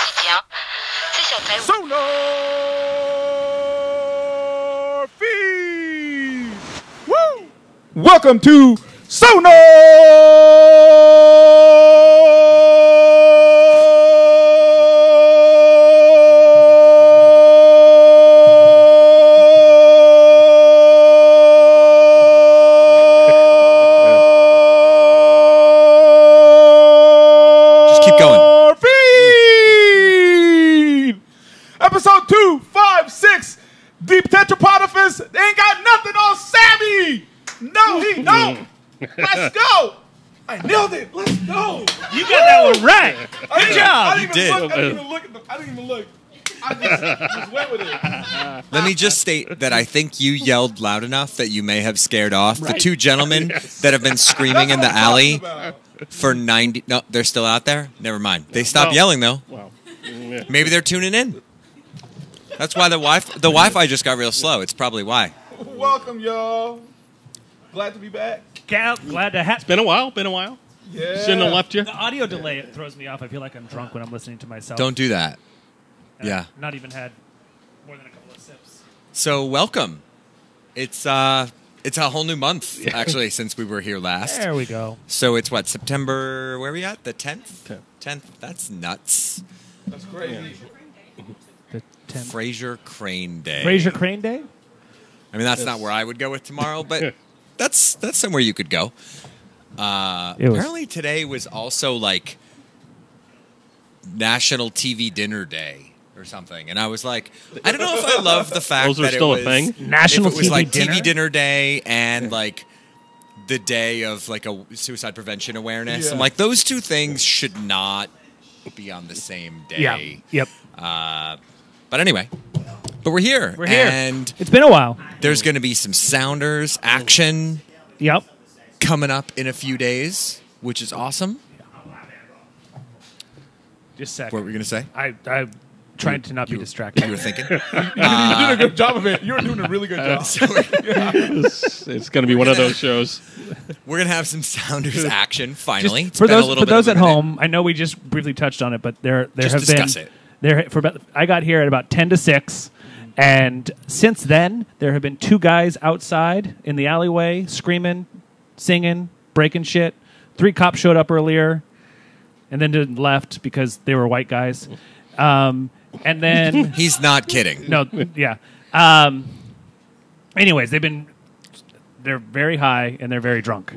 quotidien. C'est sur SonarFeed! Woo! Welcome to Sonar! Episode 256, the Tetrapodophis ain't got nothing on Sammy. No, he don't. Let's go. I nailed it. Let's go. You got that one right. Good job. You did. I didn't even look at them. I didn't even look. I just went with it. Let me just state that I think you yelled loud enough that you may have scared off the two gentlemen that have been screaming in the alley for 90. No, they're still out there? Never mind. They stopped yelling, though. Wow. Maybe they're tuning in. That's why the Wi-Fi just got real slow. It's probably why. Welcome, y'all. Glad to be back. Glad to have. It's been a while. Yeah. Shouldn't have left you. The audio delay throws me off. I feel like I'm drunk when I'm listening to myself. Don't do that. And Yeah. I've not even had more than a couple of sips. So welcome. It's a whole new month actually since we were here last. There we go. So it's what, September? Where are we at? The 10th. 10th. That's nuts. That's crazy. The 10th. Fraser Crane Day. Fraser Crane Day? I mean, that's not where I would go with tomorrow, but that's somewhere you could go. Apparently today was also like National TV Dinner Day or something, and I was like, I don't know if I love the fact Those are that still it a was thing? National if it was TV like Dinner? TV Dinner Day and like the day of like a suicide prevention awareness. Yeah. I'm like, those two things should not be on the same day. Yeah. Yep. But anyway, we're here. We're here. And It's been a while. there's going to be some Sounders action Yep. coming up in a few days, which is awesome. Just a sec. What were we going to say? I'm trying to not be distracted. You were thinking? You did a good job of it. You were doing a really good job. It's going to be one of those shows. We're going to have some Sounders action, finally. Just It's for been a those little for bit those of at a minute. home, I know we just briefly touched on it, but there Just have discuss been it. I got here at about 10 to 6, and since then there have been two guys outside in the alleyway screaming, singing, breaking shit. 3 cops showed up earlier and then left because they were white guys. And then He's not kidding. no, yeah. Anyways, they're very high and they're very drunk,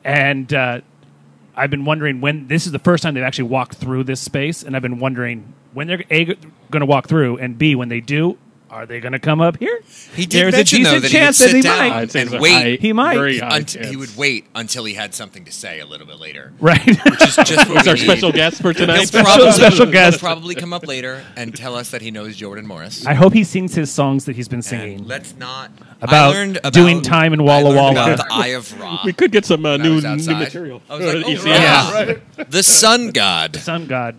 and I've been wondering when this is the first time they've actually walked through this space, and I've been wondering when they're going to walk through, and B, when they do, are they going to come up here? He did There's a mention, though, decent that he would chance that sit he down might. I'd say and it's a wait. high- He might. very high He chance. would wait until he had something to say a little bit later. Right. Which is just what It's we our need. special guest for tonight. Special guest. He'll probably come up later and tell us that he knows Jordan Morris. I hope he sings his songs that he's been And singing let's not about I learned doing time in Walla I learned Walla. about the Eye of Ra. We could get some when I new was outside. material. I was like, oh, ECM. yeah. Right? The Sun God. Sun God.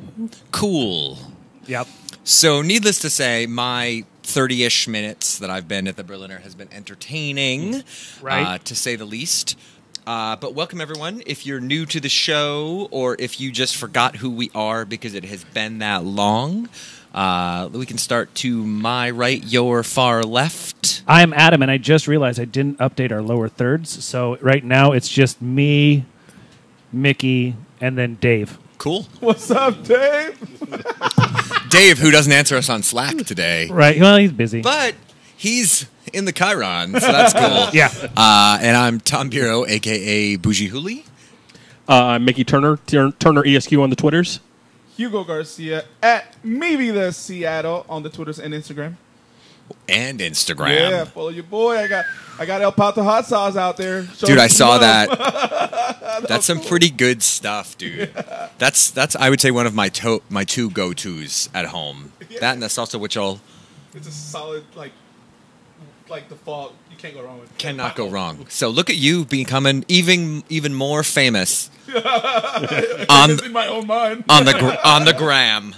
Cool. Yep. So, needless to say, my 30-ish minutes that I've been at the Berliner has been entertaining, Right. to say the least. But welcome, everyone. If you're new to the show or if you just forgot who we are because it has been that long, we can start to my right, your far left. I'm Adam, and I just realized I didn't update our lower thirds. So right now it's just me, Mickey, and then Dave. Cool. What's up, Dave? Dave, who doesn't answer us on Slack today, Right. Well, he's busy. but he's in the Chiron, so that's cool. Yeah. And I'm Tom Bureau, a.k.a. Bougie Hooli. Mickey Turner, Turner ESQ on the Twitters. Hugo Garcia at maybe the Seattle on the Twitters and Instagram. And Instagram. Yeah, follow your boy. I got El Pato hot sauce out there. Show Dude, him I some saw love. that. That's some pretty good stuff, dude. That's I would say one of my two go-tos at home. That and the salsa, which I'll It's a solid like default. You can't go wrong with it. cannot go wrong. So look at you becoming even more famous on It's in my own mind. on the gram.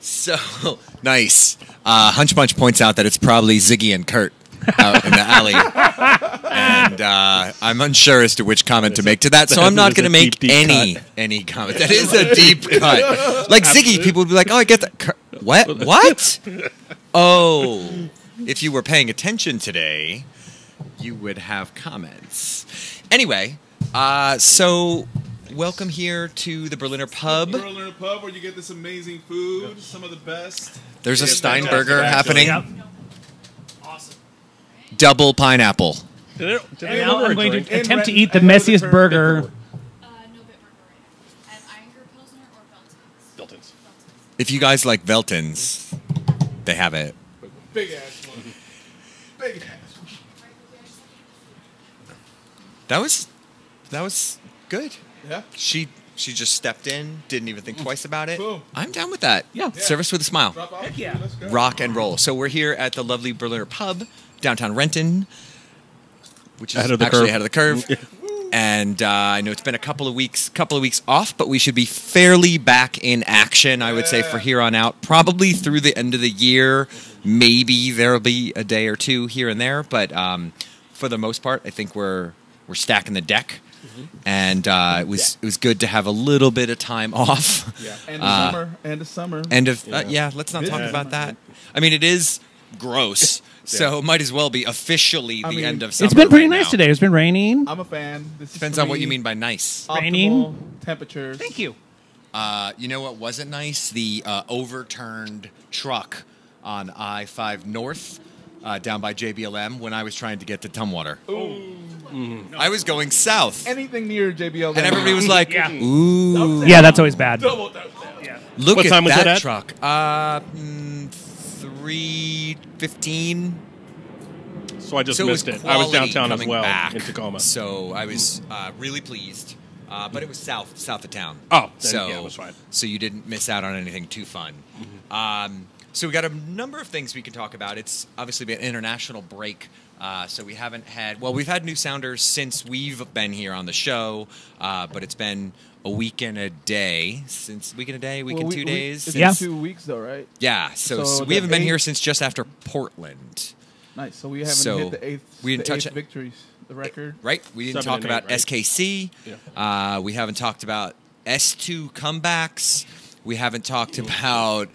So nice. Hunch Bunch points out that it's probably Ziggy and Kurt out in the alley. And I'm unsure as to which comment to make to that, so I'm not going to make any comment. That is a deep cut. Like Ziggy, people would be like, oh, I get that. What? Oh, if you were paying attention today, you would have comments. Anyway, so welcome here to the Berliner Pub. The Berliner Pub, where you get this amazing food, some of the best. There's a Steinberger happening. Yep. Awesome. Double pineapple. And now I'm going to attempt to eat the messiest burger. No bit burger right now. And Iron Pilsner or Veltins? Veltins. If you guys like Veltins, they have it. Big ass one. Big ass one. That was good. Yeah. She just stepped in, didn't even think twice about it. Cool. I'm down with that. Yeah. Service with a smile. Drop off. Heck yeah. Let's go. Rock and roll. So we're here at the lovely Berliner Pub, downtown Renton, which is Ahead of the actually curve. ahead of the curve. And I know it's been a couple of weeks off, but we should be fairly back in action, I would say, for here on out. Probably through the end of the year. Maybe there'll be a day or two here and there, but for the most part, I think we're stacking the deck. And it was good to have a little bit of time off. Yeah. End of summer. End of summer. Let's not talk Yeah. about that. I mean, it is gross, so it might as well be officially the end of summer. It's been pretty right nice now. today. It's been raining. I'm a fan. This is Depends for on what me. you mean by nice. Optimal Raining. temperatures. Thank you. You know what wasn't nice? The overturned truck on I-5 North down by JBLM when I was trying to get to Tumwater. I was going south, Anything near JBL. and everybody was like, Yeah. ooh. Yeah, that's always bad. double. Yeah. Look What at time was that that at? truck. 3:15. So I just So missed it it. was I was quality downtown as coming well back. in Tacoma. So I was really pleased. But it was south of town. Oh, then, so yeah, it was fine. So you didn't miss out on anything too fun. So we got a number of things we can talk about. It's obviously been an international break. So we haven't had, we've had new sounders since we've been here on the show, but it's been a week and a day, week and 2 days. It's Yeah. 2 weeks though, right? Yeah, so So we the haven't been here eighth- since just after Portland, Nice. So we haven't So hit the eighth. we didn't the touch eighth it. victories. The record. right? We didn't 7 talk and about 8, right? SKC. Yeah. We haven't talked about S2 comebacks. We haven't talked about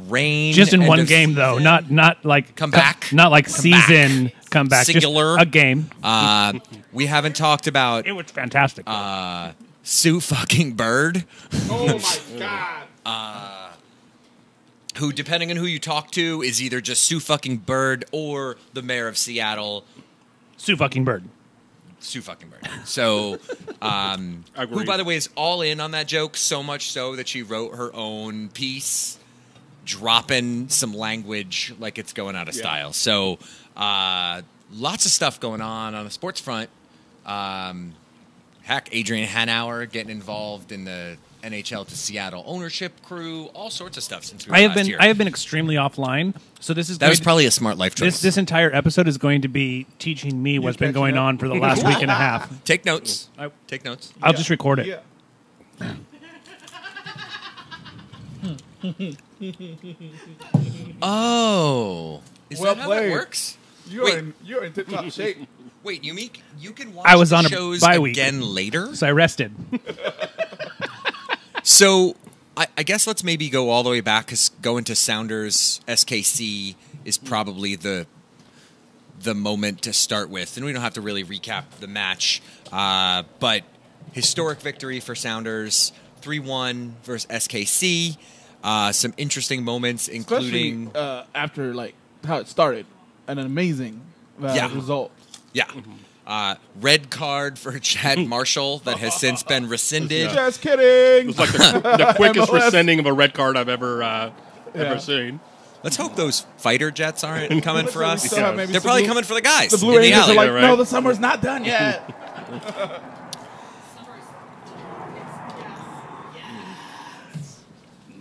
rain. Just in end one of game, though. season. Not like Come back. Not like Come season comeback. Singular. Just a game. We haven't talked about It was fantastic. Sue fucking Bird, Oh my god. who, depending on who you talk to, is either just Sue fucking Bird or the mayor of Seattle, Sue fucking Bird. Sue fucking Bird. So, who, Agreed. by the way, is all in on that joke, so much so that she wrote her own piece, dropping some language like it's going out of style. So, lots of stuff going on the sports front. Heck, Adrian Hanauer getting involved in the NHL to Seattle ownership crew, all sorts of stuff since we were last year. I have been extremely offline. So this is That was probably a smart life choice. this entire episode is going to be teaching me what's been catching going up? on for the last week and a half. Take notes. I- Take notes. I'll just record it. Yeah. Oh. Is Well that how that played. works? You're in tip-top shape. Wait, you can watch I was on a shows bye week. again later? So I rested. So I guess let's maybe go all the way back, because going to Sounders SKC is probably the moment to start with. And we don't have to really recap the match. But historic victory for Sounders, 3-1 versus SKC. Some interesting moments, including... Especially after like how it started, an amazing result. Yeah. Red card for Chad Marshall that has since been rescinded. Just kidding. It was like the quickest MLS. rescinding of a red card I've ever seen. Let's hope those fighter jets aren't coming for us. Still have maybe They're some probably blue- coming for the guys The Blue in the Rangers alley. are like, right? no, the summer's not done yet.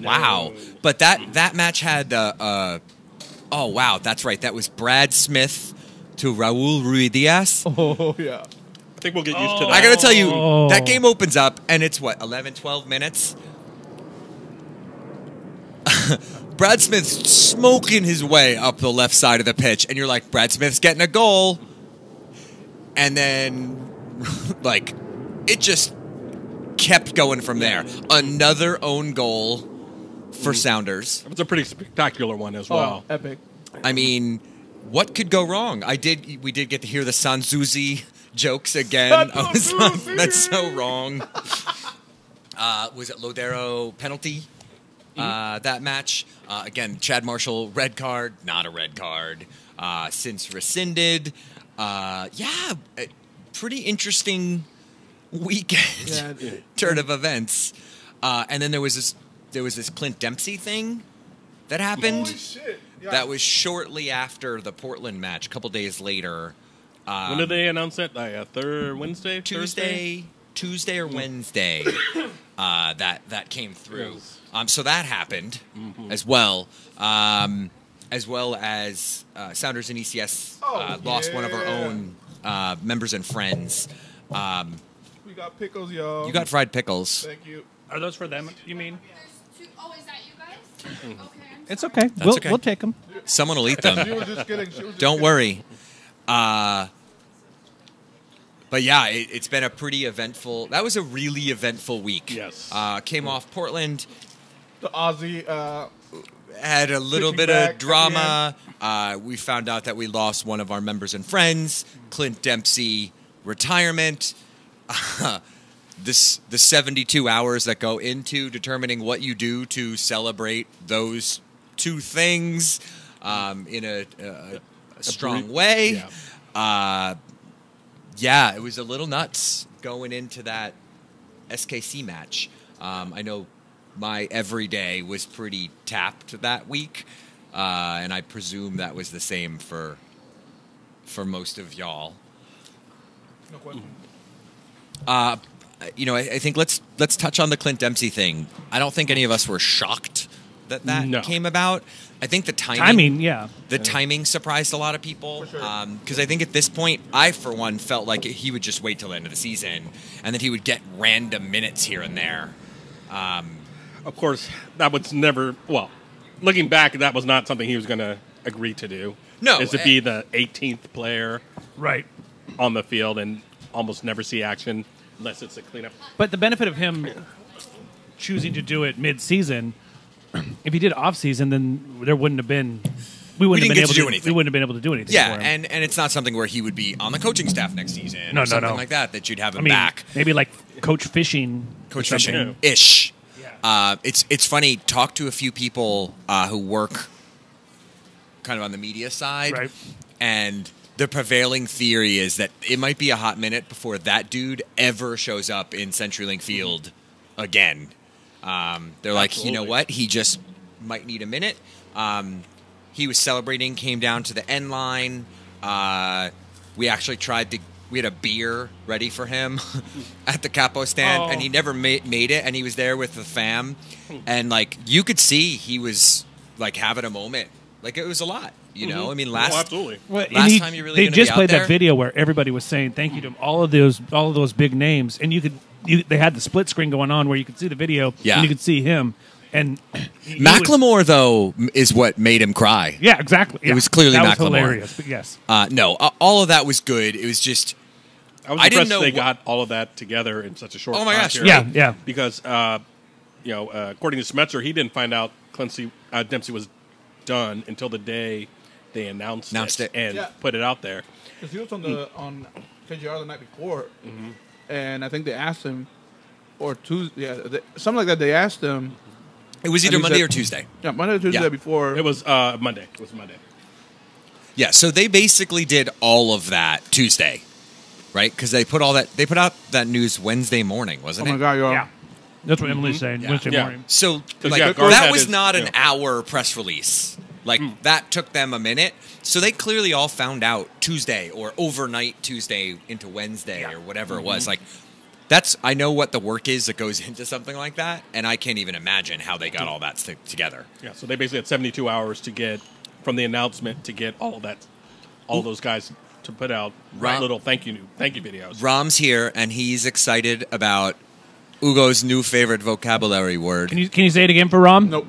Wow. But that match had oh wow, that's right. That was Brad Smith to Raul Ruidiaz. Oh yeah. I think we'll get used to that. I got to tell you, Oh. that game opens up and it's what, 11, 12 minutes? Brad Smith's smoking his way up the left side of the pitch, and you're like, Brad Smith's getting a goal. And then, like, it just kept going from there. Another own goal for Sounders. It's a pretty spectacular one as well. Oh, epic. I mean, what could go wrong? We did get to hear the Sanzuzi jokes again. That's so wrong. Was it Lodero penalty? That match. Again, Chad Marshall, red card, not a red card. Since rescinded. Pretty interesting weekend turn of events. And then there was this Clint Dempsey thing that happened. Holy shit. Yeah. That was shortly after the Portland match, a couple days later. When did they announce that? Wednesday? Tuesday or Wednesday. That came through. So that happened as well. As well as Sounders and ECS lost one of our own members and friends. We got pickles, y'all. You got fried pickles. Thank you. Are those for them, you mean? There's 2. Oh, is that you guys? Okay. I'm It's sorry. okay. okay. We'll take them. Someone will eat She them. was just kidding. She was just Don't kidding. worry. But yeah, it's been a pretty eventful. That was a really eventful week. Yes. Came off Portland. The Aussie. Had a little Kicking bit back of at drama. We found out that we lost one of our members and friends. Clint Dempsey retirement. The 72 hours that go into determining what you do to celebrate those two things in a strong way. Yeah. It was a little nuts going into that SKC match. I know my everyday was pretty tapped that week, and I presume that was the same for most of y'all. No question. I think let's touch on the Clint Dempsey thing. I don't think any of us were shocked that No. came about. I think the timing. I mean, yeah. The timing surprised a lot of people. For sure. Because I think at this point, I, for one, felt like he would just wait till the end of the season and that he would get random minutes here and there. Of course, that was never, well, looking back, that was not something he was going to agree to do. No. Is to be the 18th player Right. on the field and almost never see action unless it's a cleanup. But the benefit of him choosing to do it mid-season, if he did off-season, then there wouldn't have been. We wouldn't didn't have been get able to do anything. We wouldn't have been able to do anything. Yeah, for him. and it's not something where he would be on the coaching staff next season No, or no, something no. like that you'd have him I mean, back. maybe like Coach Fishing. Coach or something. Fishing-ish. Yeah. It's funny, talk to a few people who work kind of on the media side, Right. and the prevailing theory is that it might be a hot minute before that dude ever shows up in CenturyLink Field again. They're like, you know Absolutely. what? He just might need a minute. He was celebrating, came down to the end line. We actually we had a beer ready for him at the capo stand, and he never made it, and he was there with the fam. And, like, you could see he was, like, having a moment. Like, it was a lot, you know? I mean, Absolutely. Well, Last and time you really they gonna just be out played there? that video where everybody was saying thank you to all of those big names, and they had the split screen going on where you could see the video Yeah. and you could see him. And he was- Macklemore, though, is what made him cry. yeah, exactly. It Yeah. was clearly that was Macklemore. hilarious. But yes, No, all of that was good. It was just... I was I didn't impressed know they what- got all of that together in such a short Oh my time gosh, period. right. Yeah, yeah. Because, according to Smetzer, he didn't find out Dempsey was done until the day they announced it and Yeah. put it out there. Because he was on KJR the night before, and I think they asked him, or Tuesday, something like that. They asked him. It was either And he Monday said- or Tuesday. Yeah, Monday or Tuesday Yeah. before. It was Monday. It was Monday. Yeah, so they basically did all of that Tuesday, right? Because they put out that news Wednesday morning, Oh wasn't my it? God, y'all! yeah. That's what Emily's saying. Yeah. Wednesday Yeah. morning. So like, yeah, Garth that had was his- not an yeah. hour press release. Like that took them a minute. So they clearly all found out Tuesday or overnight Tuesday into Wednesday or whatever it was. Like I know what the work is that goes into something like that, and I can't even imagine how they got all that together. Yeah, so they basically had 72 hours to get from the announcement to get all those guys to put out Right. little thank you videos. Rom's here, and he's excited about Ugo's new favorite vocabulary word. Can you say it again for Rom? Nope.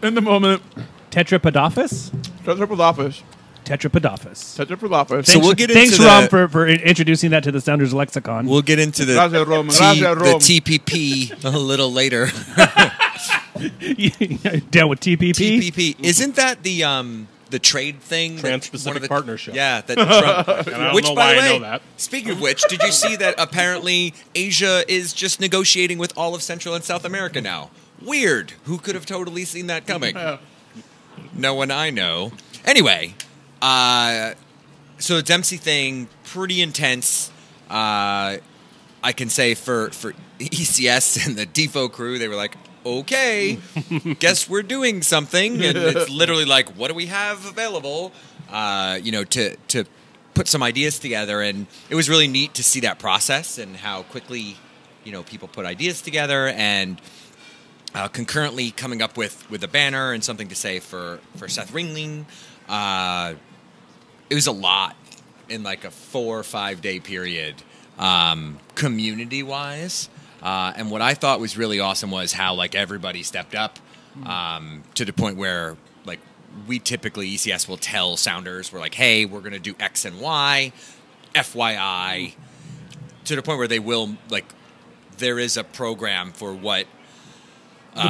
In the moment. Tetrapodophis? Tetrapodophis. Tetrapodophis. Tetrapodophis. So we'll get Thanks, into Rom, for introducing that to the Sounders lexicon. We'll get into the Gracias, Rom. the Gracias, Rom. TPP a little later. Down with TPP? TPP. Isn't that the trade thing? Trans-Pacific Partnership. Yeah. That Trump, And I don't which, know by why the I way, know that. speaking of which, did you see that apparently Asia is just negotiating with all of Central and South America now? Weird. Who could have totally seen that coming? No one I know. Anyway, so the Dempsey thing, pretty intense. I can say for ECS and the Defo crew, they were like, okay, guess we're doing something. And it's literally like, what do we have available? To put some ideas together. And it was really neat to see that process and how quickly, people put ideas together and concurrently coming up with a banner and something to say for Seth Ringling. It was a lot in like a 4 or 5 day period, community-wise. And what I thought was really awesome was how like everybody stepped up to the point where like we typically, ECS will tell Sounders, we're like, hey, we're going to do X and Y, FYI, to the point where they will, like, there is a program for what the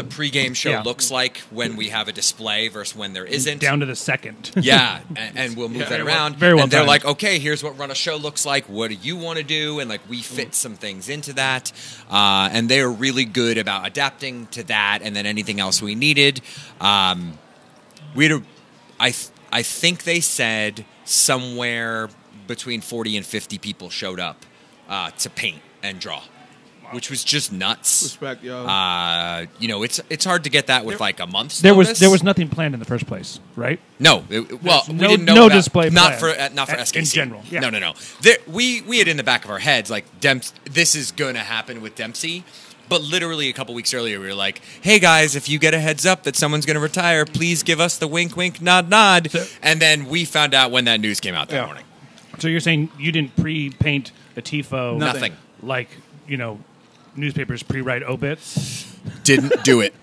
pregame show looks like when we have a display versus when there isn't. Down to the second. Yeah, and we'll move that around. Very well and they're timed. like, okay, here's what run a show looks like. What do you want to do? And like we fit some things into that. And they're really good about adapting to that and then anything else we needed. I think they said somewhere between 40 and 50 people showed up to paint and draw. Which was just nuts. Respect, yo. It's hard to get that with like a month's There notice. was nothing planned in the first place, right? No, we didn't know no about, display not planned. for SKC In general. Yeah. No. We had in the back of our heads like this is going to happen with Dempsey, but literally a couple weeks earlier we were like, hey guys, if you get a heads up that someone's going to retire, please give us the wink, wink, nod, nod. And then we found out when that news came out that morning. So you're saying you didn't pre-paint a TIFO? Nothing. Like newspapers pre-write obits? Didn't do it.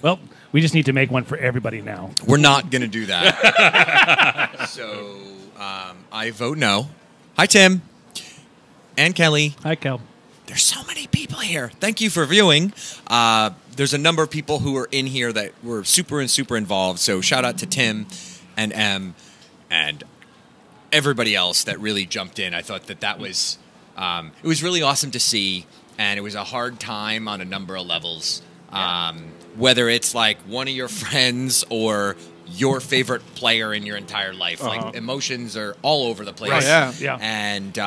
Well, we just need to make one for everybody now. We're not going to do that. So I vote no. Hi, Tim. And Kelly. Hi, Kel. There's so many people here. Thank you for viewing. There's a number of people who are in here that were super involved. So shout out to Tim and M and everybody else that really jumped in. I thought that was it was really awesome to see. And it was a hard time on a number of levels, whether it's like one of your friends or your favorite player in your entire life. Like emotions are all over the place. Right, yeah. And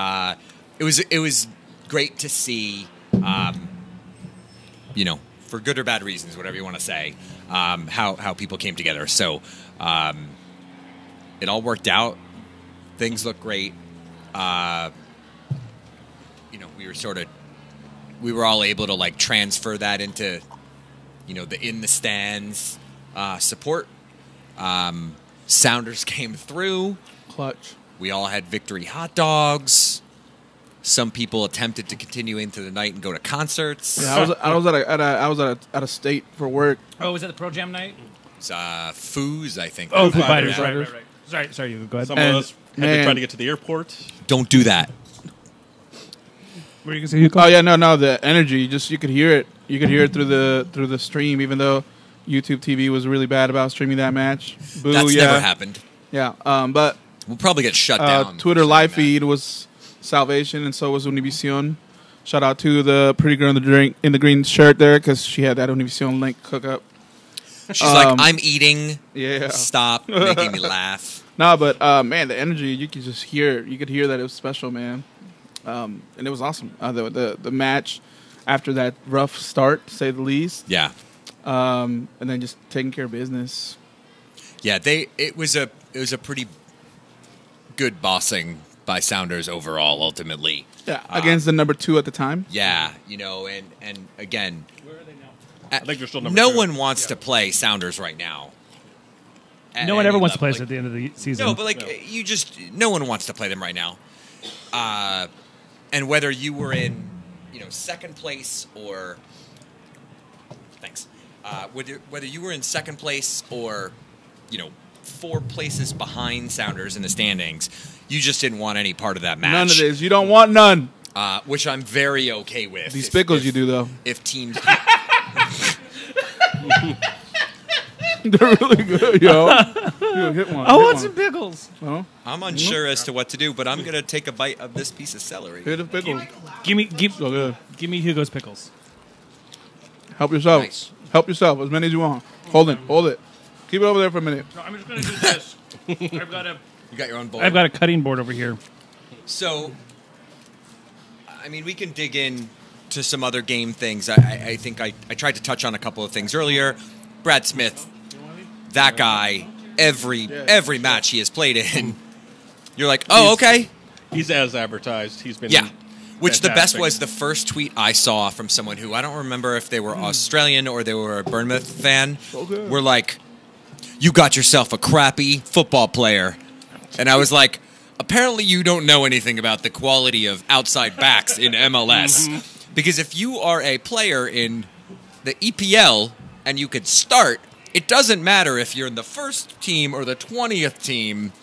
it was great to see, for good or bad reasons, whatever you want to say, how people came together. So it all worked out. Things look great. We were all able to like transfer that into, the in the stands support. Sounders came through. Clutch. We all had victory hot dogs. Some people attempted to continue into the night and go to concerts. Yeah, I was at a state for work. Oh, was that the Pro Jam night? It's, Foos, I think. Oh, Foo Foo Fighters. Fighters. Right. Sorry, you go ahead. Some of us had to man. try to get to the airport. Don't do that. Were you going to say Oh yeah, no, the energy. Just you could hear it. You could hear it through the stream, even though YouTube TV was really bad about streaming that match. Boo, That's yeah. never happened. Yeah, but We'll probably get shut down. Twitter for live saying feed was salvation, and so was Univision. Shout out to the pretty girl in the green shirt there because she had that Univision link hookup. that. She's like, I'm eating. Yeah. Stop making me laugh. No, but man, the energy you could just hear. You could hear that it was special, man. And it was awesome. The match after that rough start, to say the least. Yeah. And then just taking care of business. Yeah, it was a pretty good bossing by Sounders overall, ultimately. Yeah, against the number 2 at the time. Yeah, and again, Where are they now? I think they're still number no 2. one wants to play Sounders right now. At No one any ever wants to level. play us at the end of the season. No, but no one wants to play them right now. And whether you were in, second place or Thanks. Whether you were in second place or, 4 places behind Sounders in the standings, you just didn't want any part of that match. None of this. You don't want none. Which I'm very okay with. These pickles you do, though. If teams... They're really good, yo. Hit one. I want some pickles. Huh? I'm unsure as to what to do, but I'm going to take a bite of this piece of celery. Hit the pickles. Give So good. me Hugo's pickles. Help yourself. Nice. Help yourself as many as you want. Hold it. Keep it over there for a minute. No, I'm just gonna do this. You got your own bowl? I've got a cutting board over here. So, we can dig in to some other game things. I think I tried to touch on a couple of things earlier. Brad Smith, that guy, every match he has played in, you're like, oh, okay. He's as advertised. He's been Which the best fantastic. was the first tweet I saw from someone who, I don't remember if they were Australian or they were a Bournemouth fan, were like, you got yourself a crappy football player. And I was like, apparently you don't know anything about the quality of outside backs in MLS. Because if you are a player in the EPL and you could start, it doesn't matter if you're in the first team or the 20th team,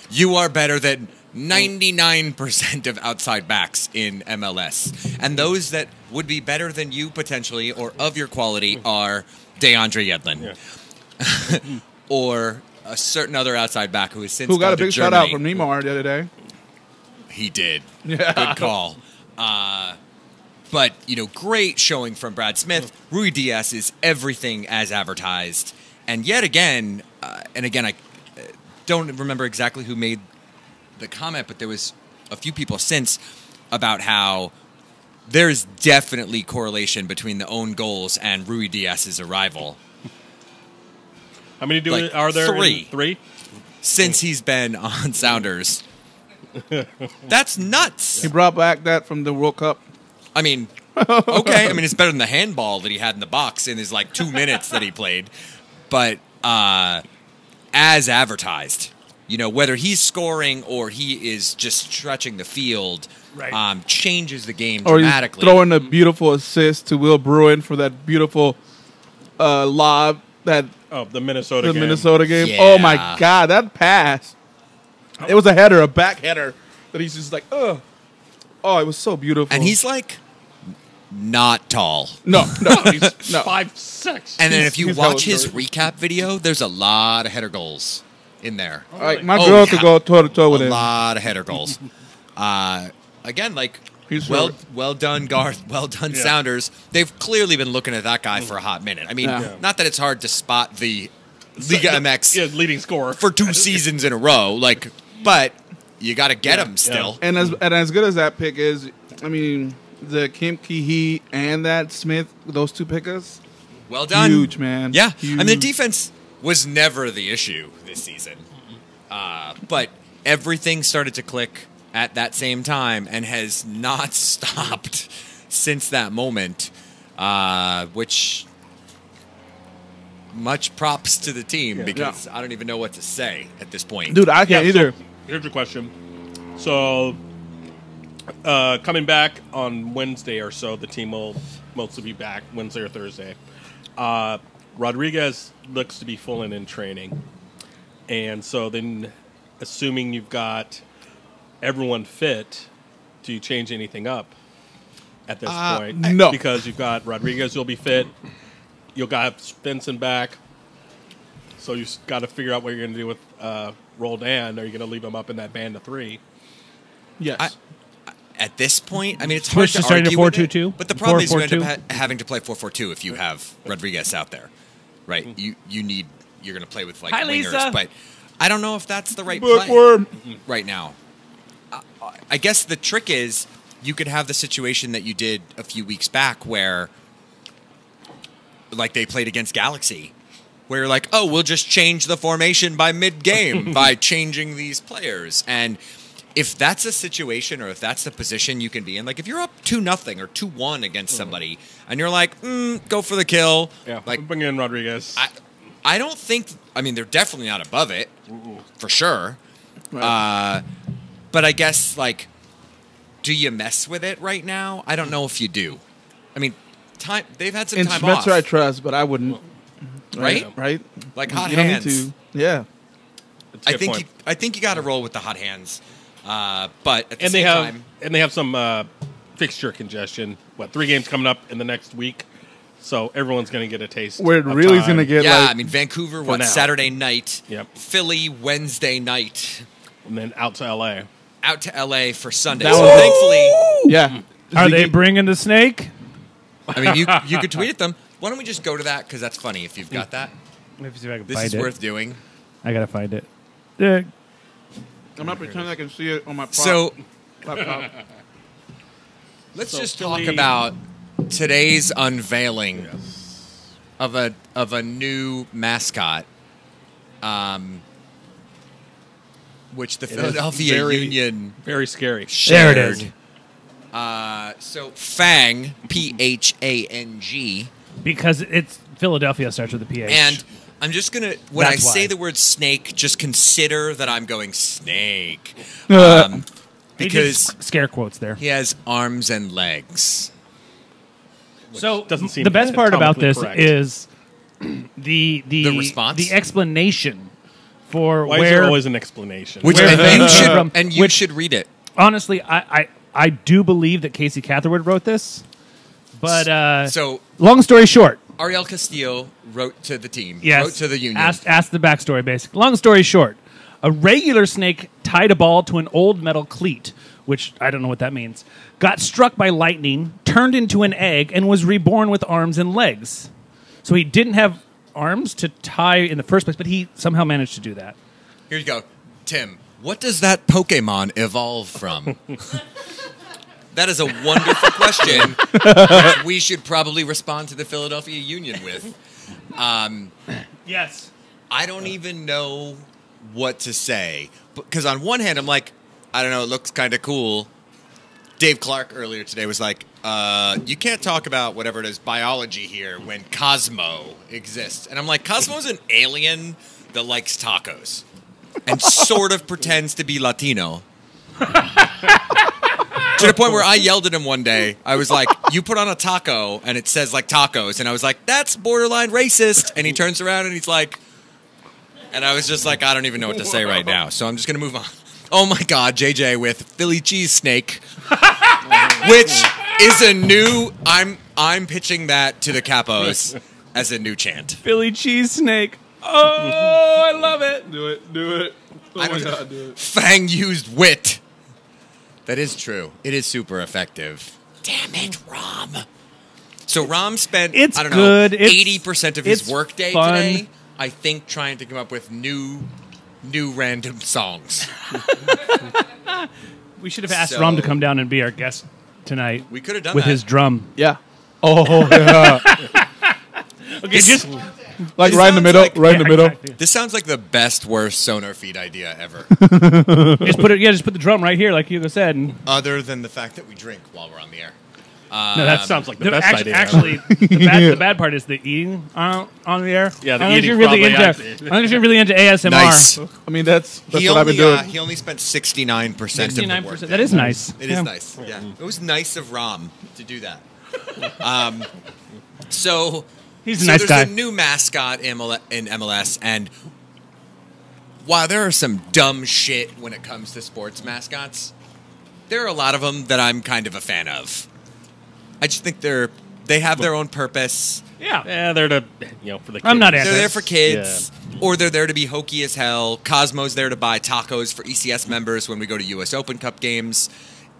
you are better than 99% of outside backs in MLS. And those that would be better than you potentially or of your quality are DeAndre Yedlin. Or a certain other outside back who has since Who got gone a big to shout Germany. out from Neymar the other day. He did. Yeah. Good call. But, great showing from Brad Smith. Rui Diaz is everything as advertised. And yet again, I don't remember exactly who made the comment, but there was a few people since about how there's definitely correlation between the own goals and Rui Diaz's arrival. How many Like are there? 3. 3? Since he's been on Sounders. That's nuts. He brought back that from the World Cup. Okay. It's better than the handball that he had in the box in his 2 minutes that he played. But as advertised, whether he's scoring or he is just stretching the field, changes the game Or he's dramatically. throwing a beautiful assist to Will Bruin for that beautiful lob that The Minnesota game. Minnesota game. Yeah. Oh my God, that pass! It was a header, a back header that he's just like, ugh. Oh, it was so beautiful. And he's not tall. no, he's no. 5'6". And then if you he's watch hella his short. recap video, there's a lot of header goals in there. Like, my Oh, girl yeah. could go toe to toe with A him. lot of header goals. Again, He's well short. done, Garth. Well done, Sounders. They've clearly been looking at that guy for a hot minute. Not that it's hard to spot the Liga MX Leading scorer. for 2 seasons in a row, but you got to get him still. And as good as that pick is, the Kim Ki-hee and that Smith, those 2 pickers, Well done. huge, man. Yeah. Huge. The defense was never the issue this season. But everything started to click at that same time and has not stopped since that moment, which much props to the team because I don't even know what to say at this point. Dude, I can't either. Here's your question. So, coming back on Wednesday or so, the team will mostly be back Wednesday or Thursday. Rodriguez looks to be full in training. And so then, assuming you've got everyone fit, do you change anything up at this point? No. Because you've got Rodriguez, you'll be fit. You'll got Svensson back. So you got to figure out what you're going to do with Roldan. Are you going to leave him up in that band of 3? Yes. At this point, it's hard Switch to to starting argue to with it, 4-2-2? but the problem is you end 4-4-2? up having to play 4-4-2 if you have Rodriguez out there, right? You're going to play with Hi, wingers, Lisa. but I don't know if that's the right Bookworm. play right now. I guess the trick is you could have the situation that you did a few weeks back where, they played against Galaxy, where you're like, oh, we'll just change the formation by mid-game by changing these players. And if that's a situation or if that's the position you can be in, if you're up 2-0 or 2-1 against somebody and you're like, go for the kill. Yeah, bring in Rodriguez. I don't think, they're definitely not above it, for sure. Right. But I guess, do you mess with it right now? I don't know if you do. time. They've had some And time Spencer off, I trust, but I wouldn't. right? Right? Like hot you don't hands. need to. Yeah. That's a good point. I think you got to roll with the hot hands. But at the and same they time, have some fixture congestion. 3 games coming up in the next week, so everyone's going to get a taste. Where it of really is time. going to get yeah, like. I mean Vancouver, now. Saturday night? Yep. Philly Wednesday night. And then out to LA. Out to LA for Sunday. That So was- thankfully, yeah. Are they Ziggy- bringing the snake? I mean, you could tweet at them. Why don't we just go to that? Because that's funny if you've got that. Let me see if I can This find is it. worth doing. I gotta find it. I'm not pretending I can see it on my So laptop. let's So just Philly- talk about today's unveiling of a new mascot, which the is Philadelphia very- Union Very scary. shared. There it is. So Fang, Phang, Because it's Philadelphia starts with a PH. and I'm just gonna when That's I say why. the word snake, just consider that I'm going snake, He did because scare quotes there. he has arms and legs. So doesn't seem the best part about anatomically this correct. is the response? the explanation for Why is there where. always an explanation? Which Where and the- you should from- and you which- should read it. Honestly, I do believe that Casey Catherwood wrote this, but So long story short, Ariel Castillo wrote to the team, yes, wrote to the union. Asked the backstory. Basically, long story short, a regular snake tied a ball to an old metal cleat, which I don't know what that means. Got struck by lightning, turned into an egg, and was reborn with arms and legs. So he didn't have arms to tie in the first place, but he somehow managed to do that. Here you go, Tim. What does that Pokemon evolve from? That is a wonderful question, which we should probably respond to the Philadelphia Union with. Yes. I don't even know what to say. Because on one hand, I'm like, I don't know, it looks kind of cool. Dave Clark earlier today was like, you can't talk about whatever it is, biology here, when Cosmo exists. And I'm like, Cosmo's an alien that likes tacos and sort of pretends to be Latino. To the point where I yelled at him one day. I was like, you put on a taco and it says like tacos. And I was like, that's borderline racist. And he turns around and he's like, and I was just like, I don't even know what to say right now. So I'm just going to move on. Oh my God, JJ with Philly cheese snake, which is a new, I'm pitching that to the Capos as a new chant. Philly cheese snake. Oh, I love it. Do it. Oh I my don't- God, do it. Fang used wit. That is true. It is super effective. Damn it, Rom. So Rom spent, It's I don't good. know, It's- 80% of his it's workday fun. today, I think, trying to come up with new random songs. We should have asked So- Rom to come down and be our guest tonight We could have done with that. his drum. Yeah. Oh, yeah. Okay, just Like It right in the sounds middle. like- Right in the middle. Exactly. This sounds like the best, worst SonarFeed idea ever. Just put it. Yeah, just put the drum right here, like Hugo said. And Other than the fact that we drink while we're on the air. no, that Sounds like the best idea. Actually, the bad part is the eating on the air. Yeah, the I think eating you're really probably into. active. I think you're really into ASMR. Nice. I mean, that's He what I've been doing. he only spent 69% of the 69%. work. That is nice. It is nice. Yeah. It was nice of Rom to do that. So He's a nice there's guy. a new mascot in MLS, and while there are some dumb shit when it comes to sports mascots, there are a lot of them that I'm kind of a fan of. I just think they have their own purpose. Yeah. Yeah, they're to for the kids. I'm not They're anti. there for kids, or they're there to be hokey as hell. Cosmo's there to buy tacos for ECS members when we go to U.S. Open Cup games,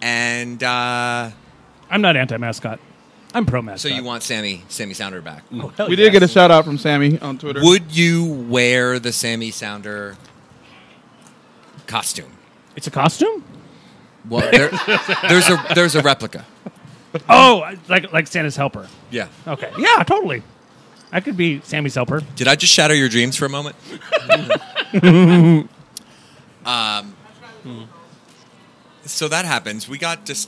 and I'm not anti-mascot. I'm pro-mascot. so you want Sammy Sounder back. Oh, hell We yes. did get a shout out from Sammy on Twitter. Would you wear the Sammy Sounder costume? It's a costume. Well, there's a replica. Oh, like Santa's helper. Yeah. Okay. Yeah, totally. I could be Sammy's helper. Did I just shatter your dreams for a moment? So that happens.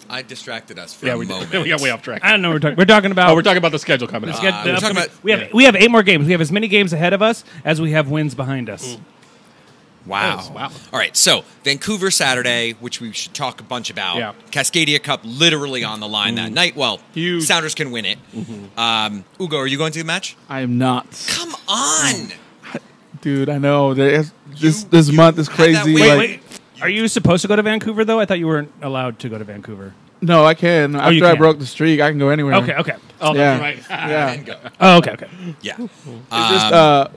I distracted us for a we moment. got way off track. I don't know what we're talking. We're talking about. Oh, we're talking about the schedule coming up. Let's get the we're talking upcoming- about- we have 8 more games. We have as many games ahead of us as we have wins behind us. Wow. Wow. All right, so Vancouver Saturday, which we should talk a bunch about. Yeah. Cascadia Cup literally on the line that night. Well, Huge. Sounders can win it. Ugo, are you going to the match? I am not. Come on. Dude, I know. This You month is had that crazy. wait, Like, Wait, are you supposed to go to Vancouver though? I thought you weren't allowed to go to Vancouver. no, I can. After you I can. broke the streak, I can go anywhere. Okay. Oh, Yeah. that's right. Yeah. And go. Oh, okay. Yeah.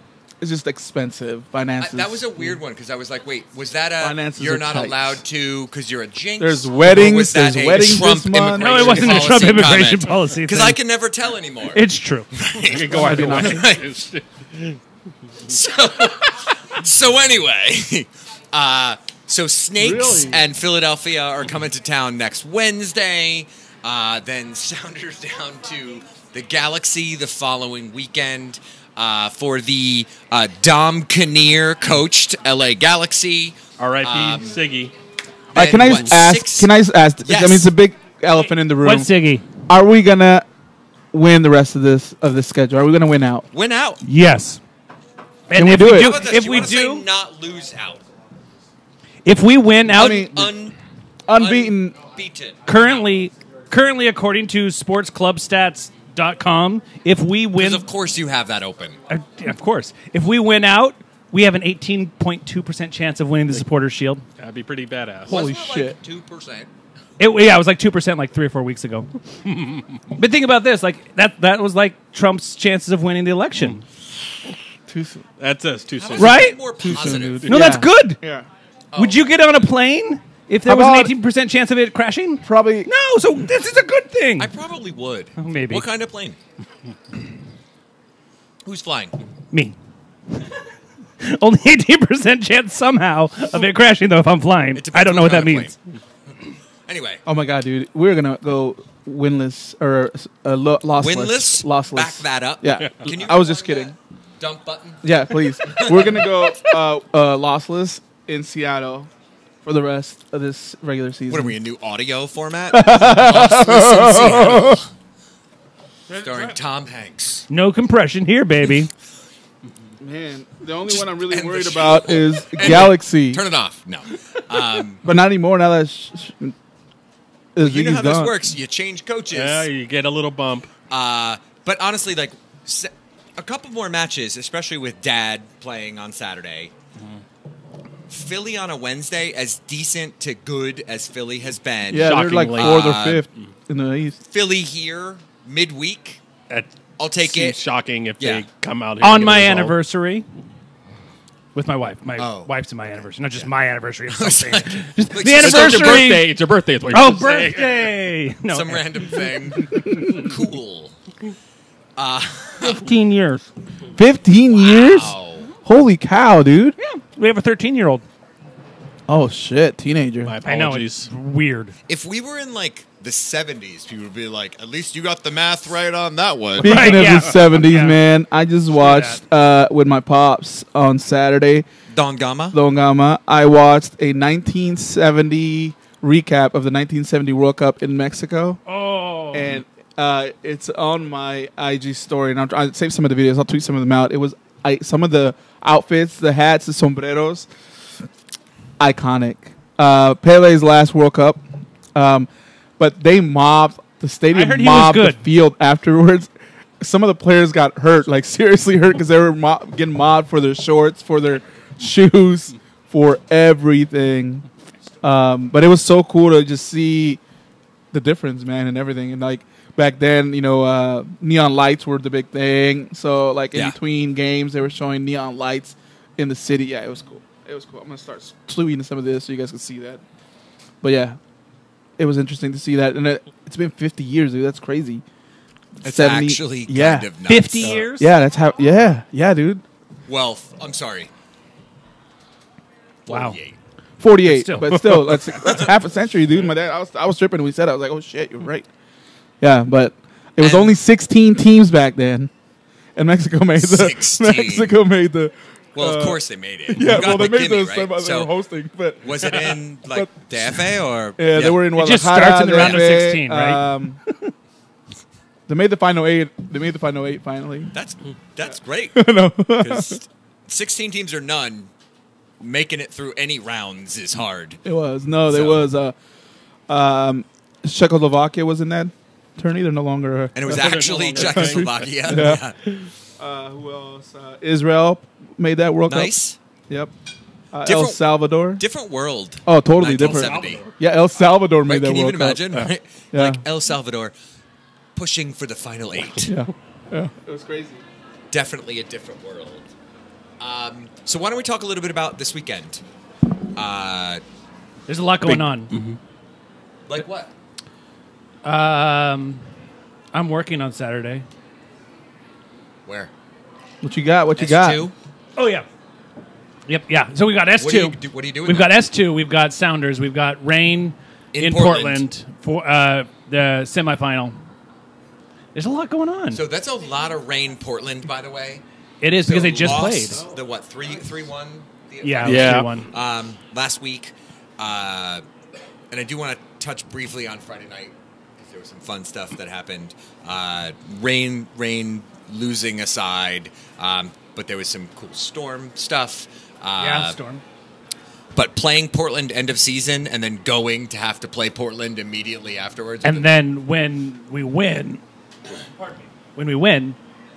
It's just expensive. Finances. That was a weird one because I was like, wait, was that a Finances you're are not tight. allowed to because you're a jinx? There's Or weddings, was that there's a weddings Trump this month. No, it wasn't a Trump immigration policy Because thing. I can never tell anymore. It's true. You can go either way. So anyway, so Snakes Really? and Philadelphia are coming to town next Wednesday. Then Sounders down to the Galaxy the following weekend for the Dom Kinnear coached LA Galaxy. R.I.P. Siggy. Can I Then, just ask? six- Can I just ask? Yes. I mean, it's a big elephant in the room. What's Siggy? Are we gonna win the rest of this schedule? Are we gonna win out? Win out. Yes. And we if do we it? do, How about this? if You we wanna say do, not lose out. if we win out, mean- Unbeaten. Unbeaten. currently according to sportsclubstats.com, if we win, Because of course you have that open. of course, if we win out, we have an 18.2% chance of winning the Supporters Shield. That'd be pretty badass. Holy Wasn't it shit. Like 2%. It was like 2% like 3 or 4 weeks ago. But think about this, like that was like Trump's chances of winning the election. Too soon. That's us too soon. Right? More Too soon, positive. dude. No, that's Yeah. good. Yeah. Would you get on a plane if there How was an about- 18% chance of it crashing? Probably. No, so this is a good thing. I probably would. Maybe. What kind of plane? Who's flying? Me. Only 18% chance somehow of it crashing, though, if I'm flying. It depends I don't know what that kind of means. plane. Anyway, Oh my god, dude, we're gonna go winless or lossless. winless. Lossless. Back that up. Yeah. Can you I was just record kidding. that? Dump button. Yeah, please. We're gonna go lossless in Seattle for the rest of this regular season. What are we, a new audio format? Lossless in Seattle. Starring Tom Hanks. No compression here, baby. Man, the only one I'm really end the worried show. about is End it. Galaxy, Turn it off. No. but not anymore now that You know how this gone. works. You change coaches. Yeah, you get a little bump. But honestly, like a couple more matches, especially with Dad playing on Saturday. Philly on a Wednesday, as decent to good as Philly has been. Yeah, they're like Shockingly. 4th or 5th in the East. Philly here midweek. That I'll take seems it. shocking if Yeah. they come out here On and get my a result. anniversary. With my wife. My Oh. wife's my anniversary. Not just my anniversary. It's Like, something. Just like the it's It's anniversary. your birthday. It's your birthday. It's what you're Oh, supposed to say. birthday. No, Some random thing. Cool. 15 years. 15 years? Wow. Holy cow, dude! Yeah. We have a 13-year-old. Oh shit, teenager. My I know. apologies. It's weird. If we were in like the 70s, people would be like, at least you got the math right on that one. Speaking Right, of yeah. the 70s, Yeah. man, I just watched with my pops on Saturday, Don Gama. Longama. I watched a 1970 recap of the 1970 World Cup in Mexico, Oh. and it's on my IG story. And I'll save some of the videos. I'll tweet some of them out. It was some of the outfits, the hats, the sombreros, iconic. Pele's last World Cup, but they mobbed the I stadium, heard he was mobbed the good. field afterwards. Some of the players got hurt, like seriously hurt, because they were getting mobbed for their shorts, for their shoes, for everything. But it was so cool to just see the difference, man, and everything. And like back then, neon lights were the big thing. So like in Yeah. between games, they were showing neon lights in the city. Yeah, it was cool. It was cool. I'm gonna start tweeting some of this so you guys can see that. But yeah, it was interesting to see that, and it's been 50 years, dude. That's crazy. It's 70 actually yeah. kind of nuts. 50 years? Yeah, that's how. Yeah, dude. Well, I'm sorry. Wow. 48. 48, Still. but still, that's half a century, dude. My dad, I was tripping when we said it. I was like, oh shit, you're right. Yeah, but it was And- only 16 teams back then, and Mexico made the 16. Mexico made the. Well, of course they made it. Yeah, You got well, they made McKinney, the right? they So were hosting, but was it in like But- the FA or? yeah, they were in It just Guadalajara. starts in the round of they- 16, right? They made the final 8. They made the final 8 finally. That's great. No. Because 16 teams or none, making it through any rounds is hard. It was. No, there So- was Czechoslovakia was in that tourney. They're no longer. And it was That's actually what they're Czechoslovakia. Yeah. Yeah. Who else? Israel made that World Nice. Cup. Yep. El Different- Salvador. Different world. Oh, totally different. 1970. Yeah, El Salvador made Right, that can you World even Cup. imagine? Right? Yeah. Like El Salvador pushing for the final 8. Yeah. Yeah. It was crazy. Definitely a different world. So why don't we talk a little bit about this weekend? There's a lot going on. Like what? I'm working on Saturday. Where? What you got? What you S2? got? Oh yeah. Yep. Yeah. So we got S2. What are you doing? We've there? got S2. We've got Sounders. We've got Rain In in Portland. Portland for the semifinal. There's a lot going on. So that's a lot of rain, Portland, by the way. It is because So they just lost played. The what? 3-1. Yeah. Yeah. 3-1. Last week, and I do want to touch briefly on Friday night because there was some fun stuff that happened. Rain losing aside, but there was some cool Storm stuff. Yeah. Storm. But playing Portland end of season and then going to have to play Portland immediately afterwards. And then when we win,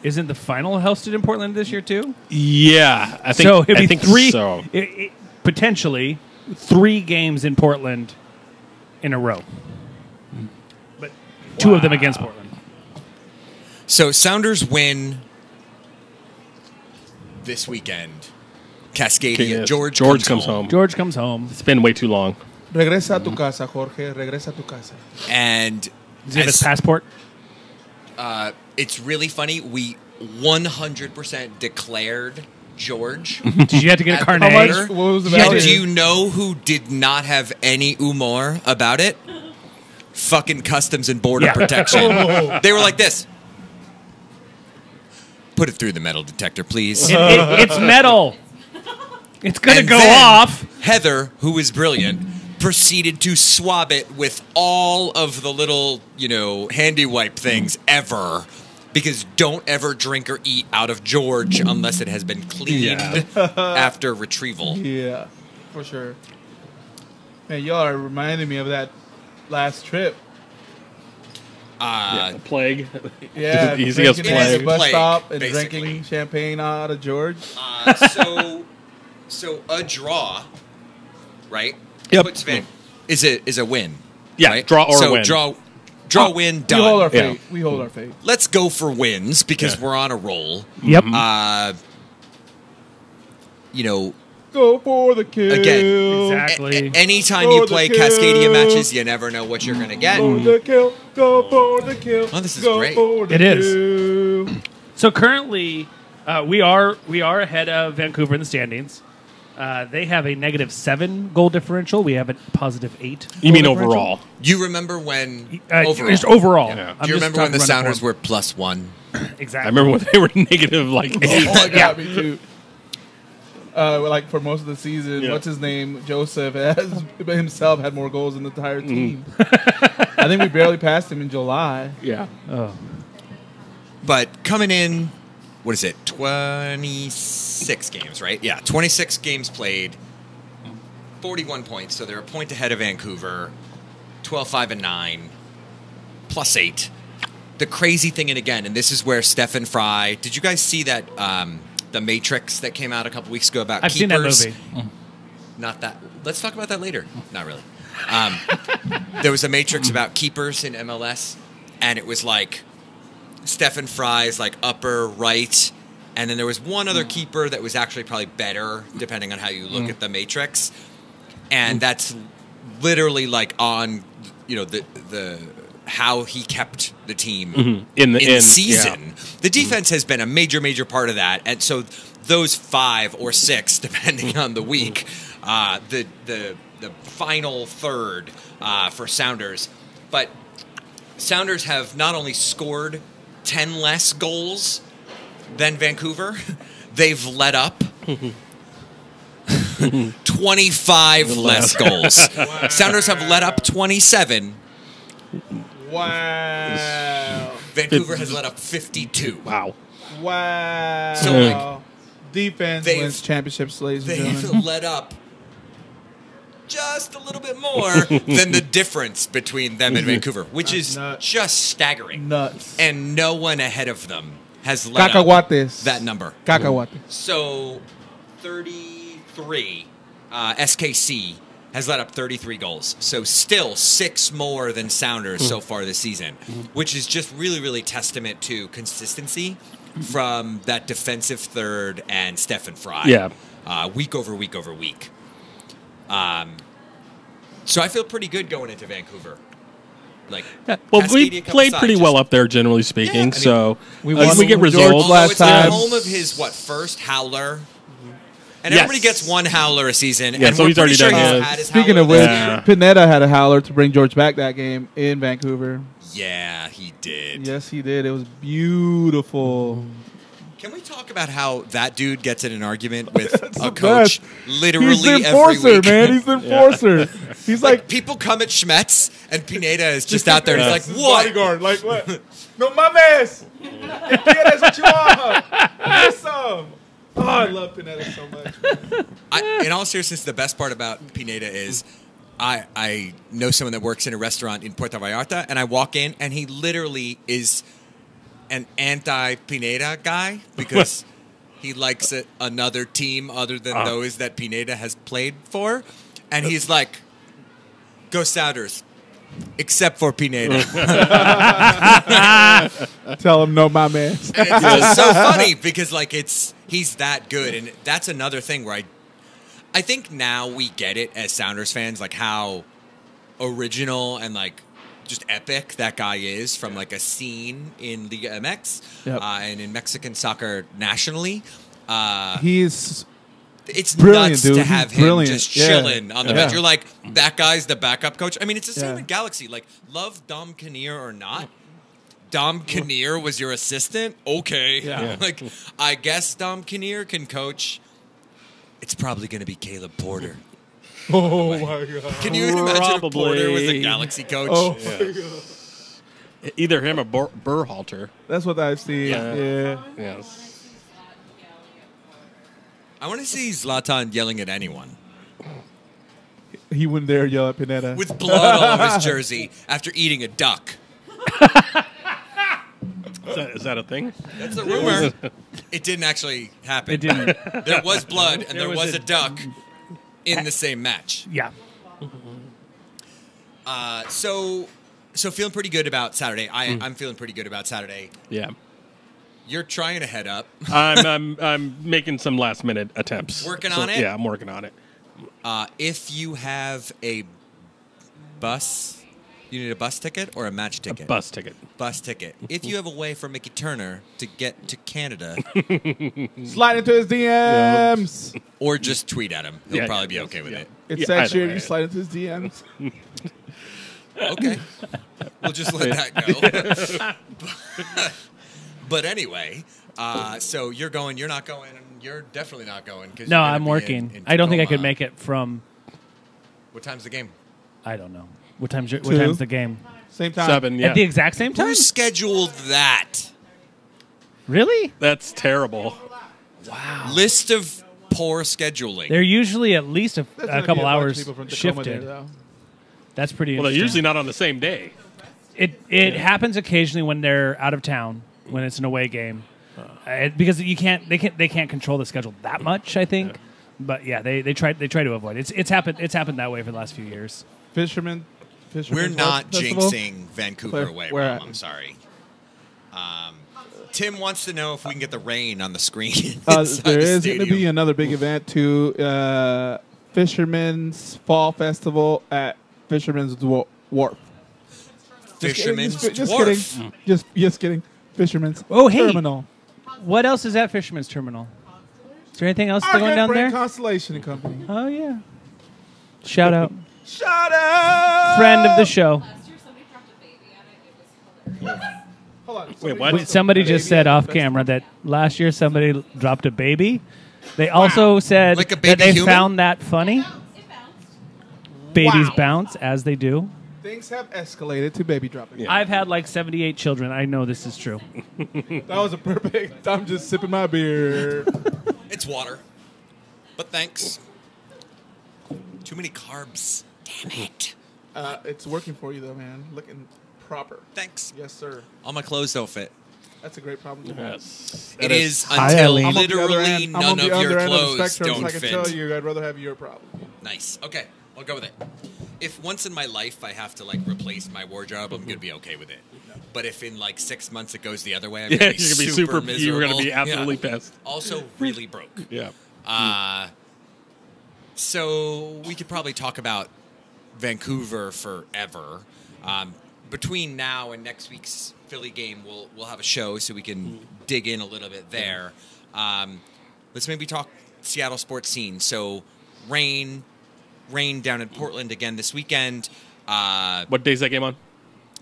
isn't the final hosted in Portland this year too? Yeah, I think so. It'd be I think three, so. Potentially 3 games in Portland in a row, but 2 of them against Portland. So Sounders win this weekend. Cascadia. Yes. George comes home. George comes home. It's been way too long. Regresa a tu casa, Jorge. Regresa a tu casa. And Does he have his passport? it's really funny. We 100% declared George. Did you have to get a At carnet? the How much? border. What was the Yeah, value? Do you know who did not have any humor about it? Fucking Customs and Border Yeah. Protection. They were like this. Put it through the metal detector, please. It's metal. It's gonna And go then off. Heather, who is brilliant, proceeded to swab it with all of the little, handy wipe things ever. Because don't ever drink or eat out of George unless it has been cleaned after retrieval. Yeah, for sure. Man, y'all are reminding me of that last trip. Plague. Yeah, He has drinking at plague. the bus Plague, stop and basically. drinking champagne out of George. So a draw, right? Yep. Puts is a win. Yeah, right? draw or so win. Draw, win, We done. hold our Yeah. fate. We hold our fate. Let's go for wins because Yeah. we're on a roll. Yep. Go for the kill. Again. Exactly. Anytime For you the play kill. Cascadia matches, you never know what you're going to get. Go for the kill. Go for the kill. Oh, this is go great. For the It is. kill. So currently, we are ahead of Vancouver in the standings. They have a -7 goal differential. We have a +8. You mean goal differential. overall? You remember when Just overall? overall. Yeah. I'm Do you just remember when the talking run Sounders form. were +1? Exactly. I remember when they were negative like 8. Oh, it got me too. Like for most of the season, Yeah. what's his name? Joseph himself had more goals than the entire team. I think we barely passed him in July. Yeah. Oh. But coming in, what is it? 26 games, right? Yeah, 26 games played, 41 points. So they're a point ahead of Vancouver, 12-5-9, +8. The crazy thing, and this is where Stefan Fry. Did you guys see that? The Matrix that came out a couple weeks ago about I've keepers? seen that movie. Not that. Let's talk about that later. Not really. There was a Matrix about keepers in MLS, and it was like Stefan Fry's like upper right, and then there was one other keeper that was actually probably better, depending on how you look at the Matrix, and that's literally like on the how he kept the team In season. yeah. The defense has been a major part of that, and so those 5 or 6, depending on the week, the final third for Sounders. But Sounders have not only scored 10 less goals than Vancouver, they've let up 25 less goals. Sounders have let up 27. Wow. Vancouver has let up 52. Wow. Wow. So, Defense They've- wins championships, ladies and They've gentlemen. let up just a little bit more than the difference between them and Vancouver, which is nuts. just staggering. Nuts. And no one ahead of them has let up Cacahuates. that number. Cacahuates. So 33, SKC has let up 33 goals. So still 6 more than Sounders so far this season, which is just really, really testament to consistency from that defensive third and Stefan Fry. Yeah. Week over week over week. So I feel pretty good going into Vancouver. Like, Well, Cascadia we comes played aside, pretty just- well up there, generally speaking. I mean, so we we won get with George results. last Although it's time. the home of his first howler, and Yes. everybody gets one howler a season. Yeah, and so we're he's already pretty sure done he's his. had his Speaking howler of which, this Yeah. Pineda had a howler to bring George back that game in Vancouver. Yeah, he did. Yes, he did. It was beautiful. Can we talk about how that dude gets in an argument with the a coach best. literally He's the every enforcer, week? man. He's the enforcer. He's Like like people come at Schmetz, and Pineda is just out there. He's like, his "What? bodyguard. Like what? No mames. If that's what you want. Get some. Oh, I love Pineda so much. In all seriousness, the best part about Pineda is I know someone that works in a restaurant in Puerto Vallarta, and I walk in, and he literally is an anti-Pineda guy because he likes another team other than those that Pineda has played for. And he's like, go Sounders, except for Pineda. Tell him no mames. And it's just so funny because like he's that good. And that's another thing where I think now we get it as Sounders fans, like how original and like just epic that guy is from like a scene in Liga MX Yep. and in Mexican soccer nationally. He's It's brilliant, nuts dude. to He's have him brilliant. just Yeah. chilling on the Yeah. bench. You're like, that guy's the backup coach. I mean, it's the same Yeah. in Galaxy. Like, love Dom Kinnear or not, Dom Kinnear was your assistant? Okay. Yeah. Like, I guess Dom Kinnear can coach. It's probably going to be Caleb Porter. oh my god. Can you imagine if Porter was a Probably. Galaxy coach? Oh Yeah. my god. Either him or Burhalter. That's what I've seen. Yeah. Yeah. Yes. I want to see Zlatan yelling at anyone He wouldn't dare yell at Pineda. with blood all over his jersey after eating a duck. Is that a thing? That's a rumor. It didn't actually happen. It didn't. There was blood and there was was a duck in the same match. Yeah. So feeling pretty good about Saturday. I'm feeling pretty good about Saturday. Yeah. You're trying to head up. I'm making some last minute attempts. Working on it? Yeah, I'm working on it. If you have a bus, you need a bus ticket or a match ticket? Bus ticket. Bus ticket. If you have a way for Mickey Turner to get to Canada, Slide into his DMs. or just tweet at him, he'll Yeah, probably yeah, be yes, okay with yeah. it. It's Yeah, that either year way. you slide into his DMs. Okay. We'll just let that go. But anyway, so you're going, you're not going, and you're definitely not going. Cause No, you're gonna I'm be working. in I don't think I Tacoma. could make it from. What time's the game? I don't know. What time's 2? the game? Same time. 7, yeah. At the exact same time? Who scheduled that? Really? That's terrible. List of poor scheduling. They're usually at least a There's gonna couple be a bunch of hours people from Tacoma shifted. there, though. That's pretty Well, they're interesting. usually not on the same day. It happens occasionally when they're out of town, when it's an away game, because they can't control the schedule that much. I think, but yeah, they try to avoid it. It's happened that way for the last few years. Fisherman. We're not Festival? jinxing Vancouver away, Where Rom. at? I'm sorry. Tim wants to know if we can get the rain on the screen. There inside the is going to stadium. be another big event too. Fisherman's Fall Festival at Fisherman's Wharf. Fisherman's Just Wharf. kidding. Just kidding. Fisherman's Oh, hey. Terminal. What else is at Fisherman's Terminal? Is there anything else Our going good down friend there? Constellation and Company. Oh yeah. Shout out, Shout out! friend of the show. Last year, somebody dropped a baby on it. It was hilarious. Hold on. Wait, what? Wait, somebody just said off camera that last year somebody dropped a baby. They also said Like a that baby they human? found that funny. It bounced. Babies Wow. bounce as they do. Things have escalated to baby dropping. Yeah. I've had like 78 children. I know this is true. That was a perfect. I'm just sipping my beer. It's water. But thanks. Too many carbs. Damn it. It's working for you though, man. Looking proper. Thanks. Yes, sir. All my clothes don't fit. That's a great problem to have. Yes. It is Hi, until Eileen. I'm on the other literally end- I'm none on the of your other end of the clothes spectrum, don't so I can fit. tell you, I'd rather have your problem. Nice. Okay, I'll go with it. If once in my life I have to like replace my wardrobe, I'm gonna be okay with it. But if in like 6 months it goes the other way, I'm Yeah, gonna you're be gonna be super super. miserable. You're gonna be absolutely Yeah. pissed. Also, really broke. Yeah. So we could probably talk about Vancouver forever. Between now and next week's Philly game, we'll have a show so we can dig in a little bit there. Let's maybe talk Seattle sports scene. So rain down in Portland again this weekend. What day's that game on?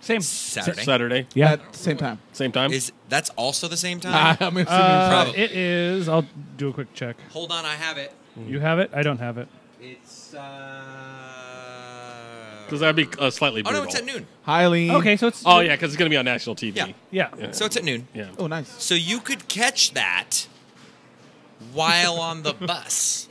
Same. Saturday. Saturday. Yeah. At the same time. Same time. That's also the same time? I'm assuming Probably. It is. I'll do a quick check. Hold on, I have it. You have it? I don't have it. It's Because that'd be slightly oh brutal. no, it's at noon. Highly. Okay, so it's. Oh yeah, because it's gonna be on national TV. Yeah. Yeah. So it's at noon. Yeah. Oh, nice. So you could catch that while on the bus.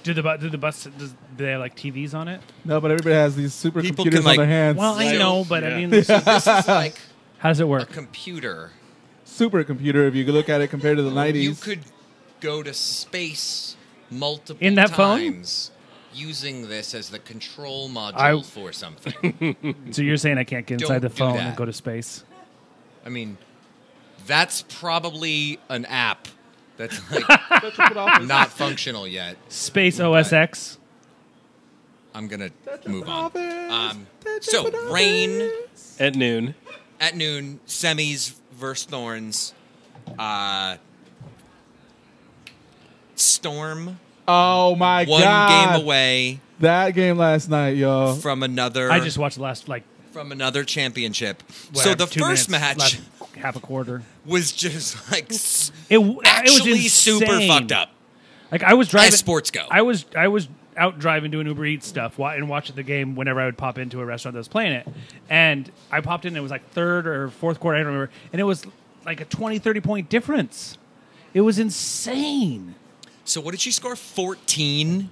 Do the bus? Do they have like TVs on it? No, but everybody has these People supercomputers can, like- on their hands. Well, I So- know, but I Yeah. mean, This is like how does it a work? computer. Supercomputer, if you look at it compared to the 90s. You could go to space multiple In that phone? times using this as the control module for something. So you're saying I can't get inside the Don't do phone that. and go to space? I mean, that's probably an app that's like Tetrapodophis. not functional yet. Space OSX. I'm gonna move on. Tetrapodophis. So rain At noon. at noon. Semis versus Thorns. Storm. Oh my One god. game away That game last night, yo. from another. I just watched the last from another championship. So whatever, the 2 first minutes, match last half a quarter. was just like It was actually super insane. fucked up. Like I was driving. As sports go. I was out driving doing Uber Eats stuff and watching the game whenever I would pop into a restaurant that was playing it. And I popped in, and it was like third or fourth quarter, I don't remember. And it was like a 20, 30 point difference. It was insane. So what did she score? 14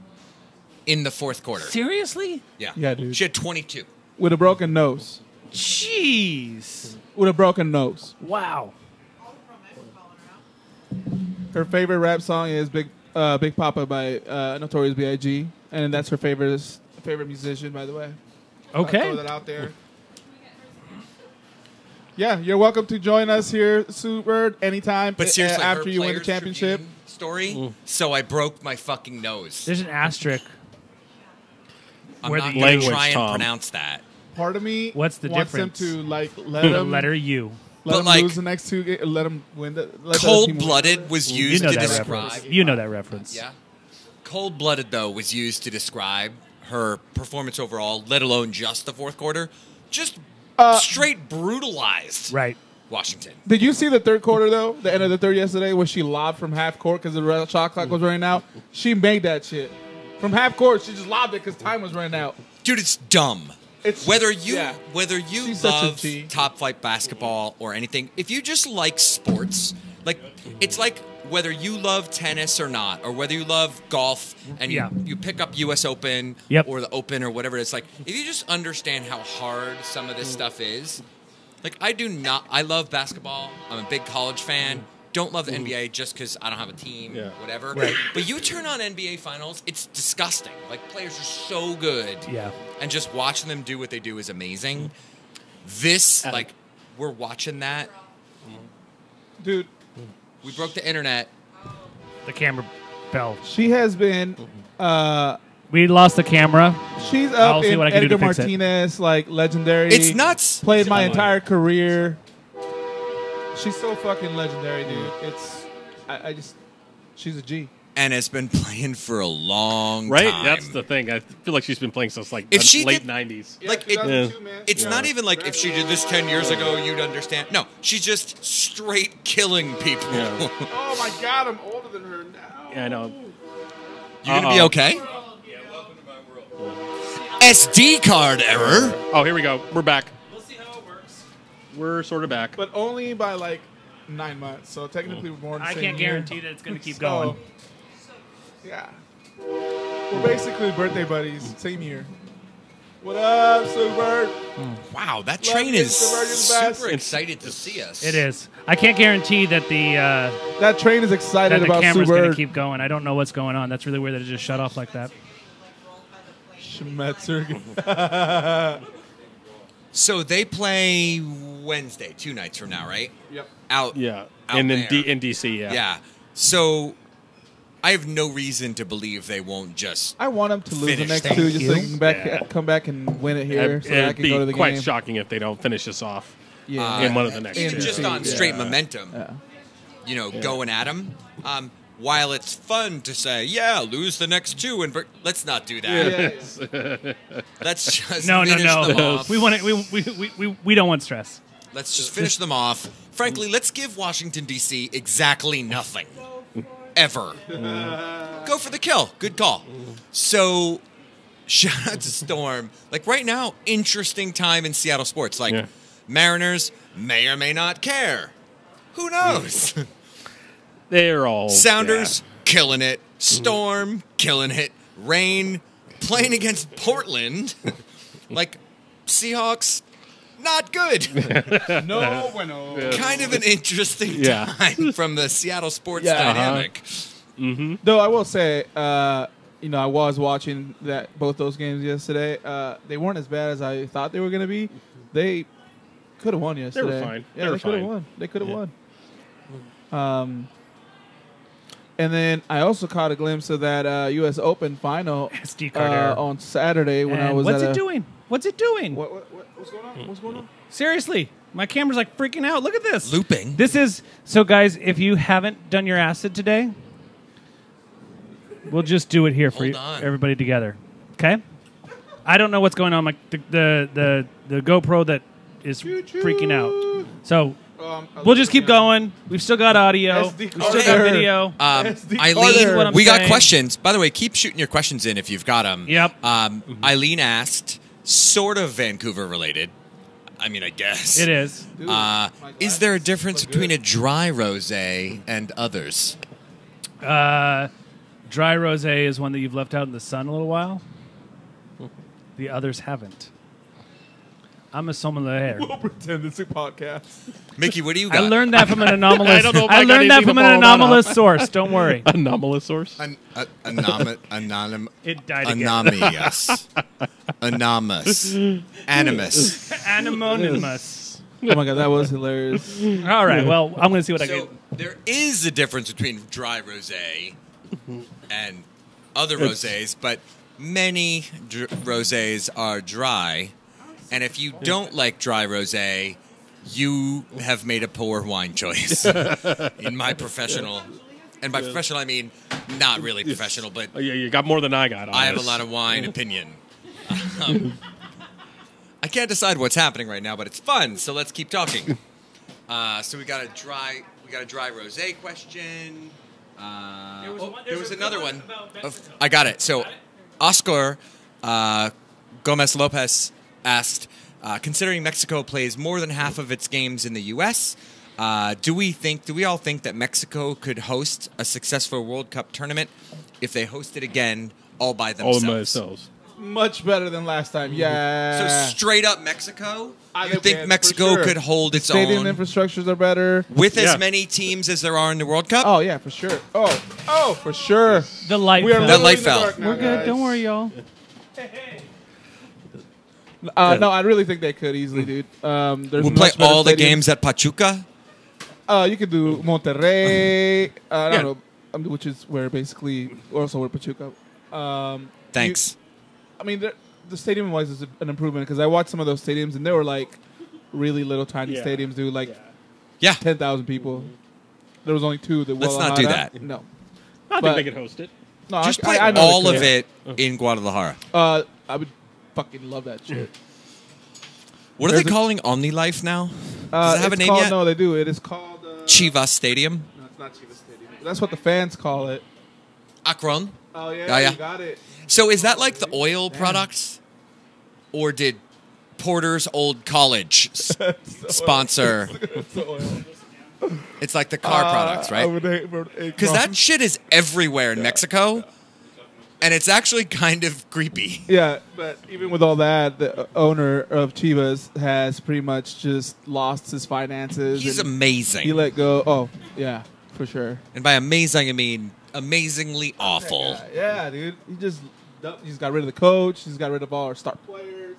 in the fourth quarter. Seriously? Yeah. Yeah, dude. She had 22. With a broken nose. Jeez. With a broken nose. Wow. Her favorite rap song is Big Papa by Notorious B.I.G. And that's her favorite musician, by the way. I'll throw Okay. that out there. Yeah, you're welcome to join us here, Super, anytime. But seriously, after her you win the Players championship. Tribune story. So I broke my fucking nose. There's an asterisk. I'm where not the going to language, try and Tom. pronounce that. Part of me What's the wants difference? them to like let The them letter U. let But, them like, lose the next two. Let them win the. Let the other team win. Cold-blooded was You used know to that describe. reference. You know that reference. Yeah. Cold-blooded though was used to describe her performance overall, let alone just the fourth quarter. Just straight brutalized Right. Washington. Did you see the third quarter though? The end of the third yesterday, where she lobbed from half court because the shot clock was running out. She made that shit from half court. She just lobbed it because time was running out. Dude, it's dumb. It's Whether you yeah. She's such a love G. top flight basketball or anything, if you just like sports, like it's like whether you love tennis or not, or whether you love golf and Yeah. you pick up US Open Yep. or the Open or whatever it's like, if you just understand how hard some of this stuff is, like I love basketball. I'm a big college fan. Don't love the NBA just because I don't have a team, Yeah. whatever. Right. But you turn on NBA Finals, it's disgusting. Like players are so good. Yeah. And just watching them do what they do is amazing. This, like, we're watching that. Dude, We broke the internet. The camera fell. she has been. We lost the camera. She's I'll up see in what I can do Edgar to fix it. Martinez, like legendary. It's nuts. Played my annoying. entire career. She's so fucking legendary, dude. It's I just she's a G. And has been playing for a long Right? time. That's the thing. I feel like she's been playing since like If the she late did- 90s. Yeah, Like, it- 2002, man. It's Yeah. not even like if she did this 10 years ago, you'd understand. No, she's just straight killing people. Yeah. Oh my god, I'm older than her now. Yeah, I know. You gonna be okay? SD card error. Oh, here we go. We're back. We'll see how it works. We're sort of back. But only by like 9 months. So technically, we're born. The I same can't year. guarantee that it's going to keep So, going. Yeah, we're basically birthday buddies. Same year. What up, Super? Wow, that Love train you, is Mr. Burger's best. super excited to see us. It is. I can't guarantee that That train is excited about camera's going Super. to keep going. I don't know what's going on. That's really weird that it just shut off like that. Schmetzer. So they play Wednesday, 2 nights from now, right? Yep. Out. Yeah, Out and there. in DC, yeah. Yeah. So I have no reason to believe they won't just. I want them to lose the Finish. next Thank two, just so they can Yeah. come back and win it here, so that I It'd can be go to the quite game. shocking if they don't finish this off. Yeah. in one of the next Even two. just on Yeah. straight momentum, Yeah. going at them. While it's fun to say, yeah, lose the next two, and let's not do that. Yeah. Let's just No, finish them no. off. We want it. We don't want stress. Let's just finish them off. Frankly, let's give Washington, D.C. exactly nothing. Ever. Go for the kill. Good call. So, shout out to Storm. Like, right now, interesting time in Seattle sports. Like, Yeah. Mariners may or may not care. Who knows? They're all Sounders, killing it. Storm, killing it. Rain, playing against Portland. Like, Seahawks, not good. No bueno. Kind of an interesting Yeah. time from the Seattle sports Yeah. dynamic. Though I will say, I was watching both those games yesterday. They weren't as bad as I thought they were going to be. They could have won yesterday. fine. Yeah, They were they could have fine. won. They could have won. And then I also caught a glimpse of that U.S. Open final SD card error. on Saturday when I And was what's at it doing? What's it doing? What's going on? What's going on? Seriously, my camera's like freaking out. Look at this. Looping. This is so, guys. If you haven't done your acid today, we'll just do it here for Hold you, on. everybody together. Okay. I don't know what's going on. The GoPro that is freaking out. So we'll just keep going. We've still got audio. SD We've still got card. video. SD Eileen, what I'm we got saying. questions. By the way, keep shooting your questions in if you've got them. Yep. Eileen asked, sort of Vancouver related. I mean, I guess. It is. Dude, Is there a difference between a dry rosé and others? Dry rosé is one that you've left out in the sun a little while. The others haven't. I'm a sommelier. We'll pretend it's a podcast. Mickey, what do you got? I learned that from an anomalous. I don't know if I I got learned that anything from to an follow that up. anomalous source. Don't worry. Anomalous source. It died again. Anonymous. Anonymous. Animus. Anonymous. Oh my god, that was hilarious. All right. Well, I'm going to see what I So get. there is a difference between dry rosé and other rosés, but many rosés are dry. And if you don't like dry rosé, you have made a poor wine choice. In my professional, and by professional I mean not really professional, but Oh, yeah, you got more than I got. On I have a this. lot of wine opinion. I can't decide what's happening right now, but it's fun. So let's keep talking. So we got a dry rosé question. There was another one. I got it. So Oscar Gomez Lopez asked, considering Mexico plays more than half of its games in the U.S., do we all think that Mexico could host a successful World Cup tournament if they host it again all by All themselves? of themselves. Much better than last time. Yeah. So straight up Mexico? I You think think for Mexico sure. could hold its Stadium own infrastructures are better. with Yeah. as many teams as there are in the World Cup? Oh yeah, for sure. Oh, for sure. The light. We are fell. That light literally in the fell. dark now, We're good. guys. Don't worry, y'all. No, I really think they could easily, dude. There's We'll play much better all the stadiums. games at Pachuca? You could do Monterrey. I Yeah. don't know, which is where basically also where Pachuca. Thanks. I mean, the stadium wise is an improvement because I watched some of those stadiums and they were like really little tiny Yeah. stadiums, dude. Like Yeah. 10,000 people. There was only two that. Let's not do that. No, I But- think they could host it. no. Just I play know they all could. of it in Guadalajara. I would fucking love that shit. What are There's they a- calling OmniLife now? Does it have a it's name called, yet? No, they do. It is called Chivas Stadium? No, it's not Chivas Stadium. That's what the fans call it. Akron? Oh yeah, Yeah, yeah. you got it. So is that like the oil products? Or did Porter's old college sponsor? It's the oil. It's like the car products, I right? would hate for Because that shit is everywhere in Mexico, and it's actually kind of creepy. Yeah, but even with all that, the owner of Chivas has pretty much just lost his finances. He's and amazing. He let go. Oh, yeah, for sure. And by amazing, I mean amazingly awful. Yeah, dude. He's got rid of the coach. He's got rid of all our star players.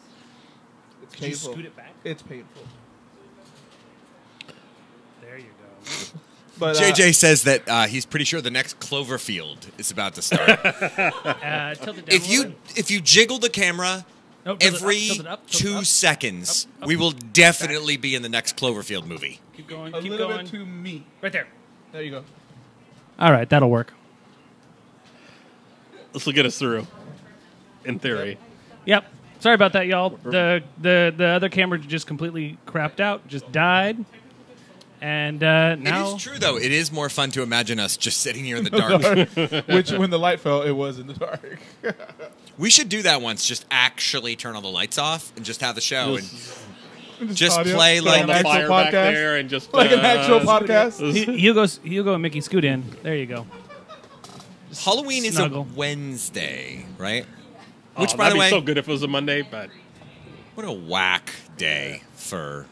It's Did you painful. scoot it back? It's painful. There you go. But JJ says that he's pretty sure the next Cloverfield is about to start. Tilt it down a little bit. if you jiggle the camera Nope, tilt it up, every tilt it up, tilt it 2 up. seconds, Up. we will definitely be in the next Cloverfield movie. Keep going. a Keep little going. bit to me. Right there. There you go. All right, that'll work. This will get us through, in theory. Yep. Sorry about that, y'all. The other camera just completely crapped out, just died. And now It is true, though. It is more fun to imagine us just sitting here in the dark. Which, when the light fell, it was in the dark. We should do that once. Just actually turn all the lights off and just have the show and just audio. play Like like an The actual fire back podcast? there and just Like an actual podcast. Hugo and Mickey scoot in. There you go. Halloween Snuggle. is a Wednesday, right? Oh, Which, by that'd the way, be so good if it was a Monday, but what a whack day for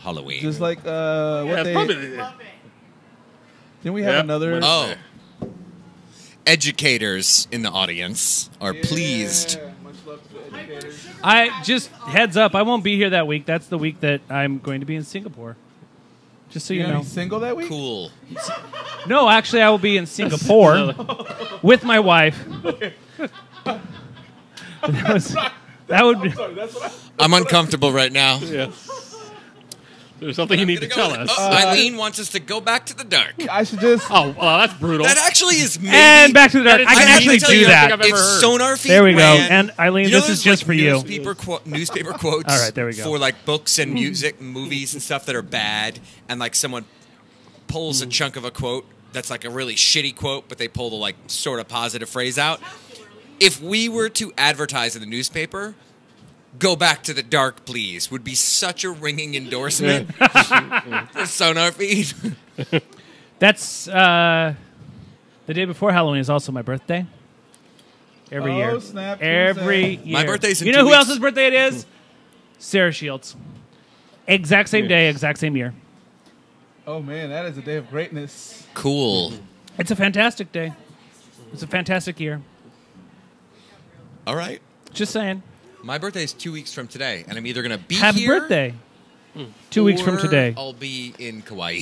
Halloween. Just like yeah, what it's they probably didn't we have Yep. another? Oh. Educators in the audience are pleased. Yeah, much love to the educators. I just heads up. I won't be here that week. That's the week that I'm going to be in Singapore. Just so you You're gonna know. be single that week? Cool. No, actually, I will be in Singapore with my wife. That would be. Sorry, that's what I'm uncomfortable right now. yeah. There's something you need to tell us. Eileen wants us to go back to the dark. I should just. Oh, well, that's brutal. That actually is maybe... And back to the dark. I can I actually need to tell do you, that. I've ever If heard. SonarFeed There we go. ran- And Eileen, You know this is those, just for you. Newspaper quotes. All right, there we go. For like books and music, and movies and stuff that are bad, and like someone pulls a chunk of a quote that's like a really shitty quote, but they pull the like sort of positive phrase out. If we were to advertise in the newspaper, "Go back to the dark, please," would be such a ringing endorsement for SonarFeed. That's the day before Halloween is also my birthday. Every Oh, year. snap Every Tuesday. year. My birthday's in You 2 know who weeks. else's birthday it is? Sarah Shields. Exact same day, exact same year. Oh man, that is a day of greatness. Cool. It's a fantastic day. It's a fantastic year. All right. Just saying. My birthday is 2 weeks from today, and I'm either going to be Happy here birthday. 2 weeks from or today. I'll be in Kauai.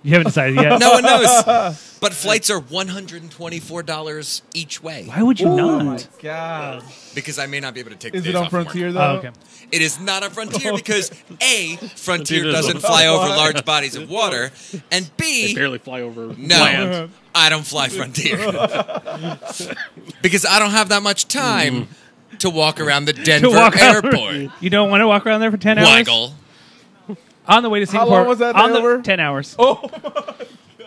You haven't decided yet? No one knows. But flights are $124 each way Why would you Oh not? my god. because I may not be able to take Is the it days on off from Frontier work. though? Oh, okay. It is not on Frontier because A, Frontier Frontier doesn't doesn't fly over fly. large bodies of water, and They B, barely fly over no, land. I don't fly Frontier because I don't have that much time to walk around the Denver walk around- airport. You don't want to walk around there for 10 hours? Waggle. On the way to Singapore. long was that on layover? 10 hours. Oh,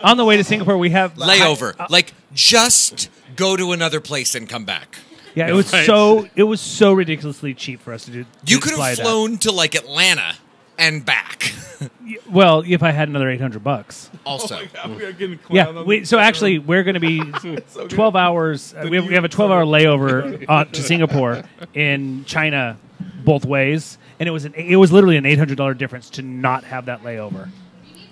On the way to Singapore, we have Layover. Like, just go to another place and come back. Yeah, it was Right. it was so ridiculously cheap for us to do. You to could fly have that. flown to, like, Atlanta and back. Well, if I had another $800. Also. we are getting Yeah. clowned on We, this so show. actually, we're going to be So good. 12 hours. We have a 12-hour layover to Singapore in China, both ways, and it was literally an $800 difference to not have that layover.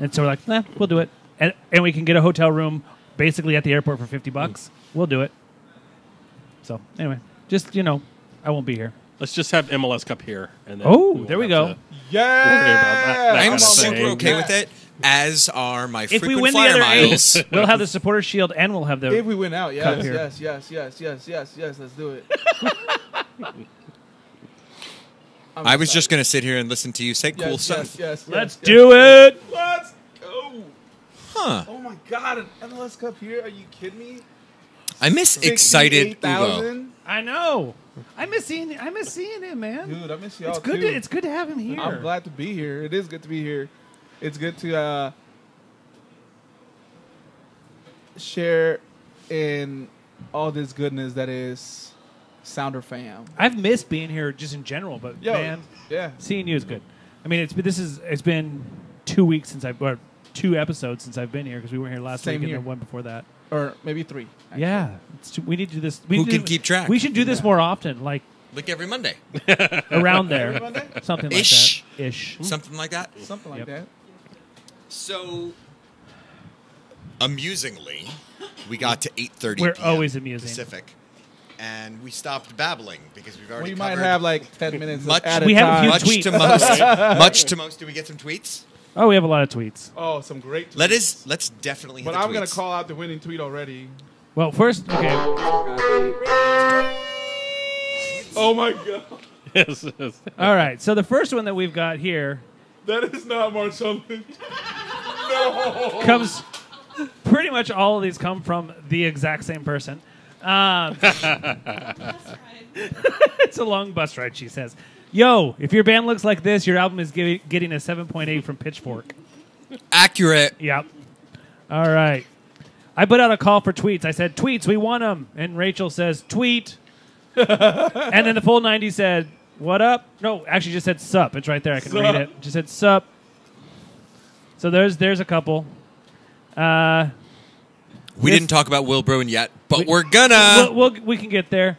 And so we're like, we'll do it, and we can get a hotel room basically at the airport for $50. We'll do it. So anyway, just I won't be here. Let's just have MLS Cup here. And then Oh, we'll there we have go. to Yeah. worry about that I'm kind of super thing. okay with it, as are my If we frequent win the flyer other miles. 8, we'll have the supporter shield and we'll have the. If we win out, Cup yes, here. yes. Let's do it. I was just going to sit here and listen to you say cool stuff. Let's do it. Let's go. Huh. Oh my god, an MLS Cup here? Are you kidding me? I miss excited Ugo. 68,000? I know. I miss seeing him, man. Dude, I miss y'all It's good. too. It's good to have him here. I'm glad to be here. It is good to be here. It's good to share in all this goodness that is Sounder fam. I've missed being here just in general, but Yo, man, yeah. seeing you is good. I mean, it's been 2 weeks since 2 episodes since I've been here because we weren't here last Same week here. and the one before that. Or maybe 3. actually. Yeah, we need to do this. Who can keep track? We should do this more often, like Like every Monday. around there, Monday? something Ish. like that. Ish. Something like that. Something like Yep. that. So, amusingly, we got to 8:30 We're p.m. always amusing. Pacific, and we stopped babbling because we've already We might covered have like 10 minutes much- at a We have a time. huge much tweet. to most. Much to most. Do we get some tweets? Oh, we have a lot of tweets. Oh, some great tweets. Let's definitely. Hit But the I'm going to tweets. call out the winning tweet already. Well, first, okay. Oh my god. Yes. All right. So the first one that we've got here That is not Marshall Lynch. comes. Pretty much all of these come from the exact same person. That's right. It's a long bus ride, she says. Yo, if your band looks like this, your album is getting a 7.8 from Pitchfork. Accurate. Yep. All right. I put out a call for tweets. I said, tweets, we want them. And Rachel says, tweet. And then the full 90 said, what up? No, actually just said sup. It's right there. I can read it. Just said sup. So there's a couple. We didn't talk about Will Bruin yet, but we're gonna. We can get there.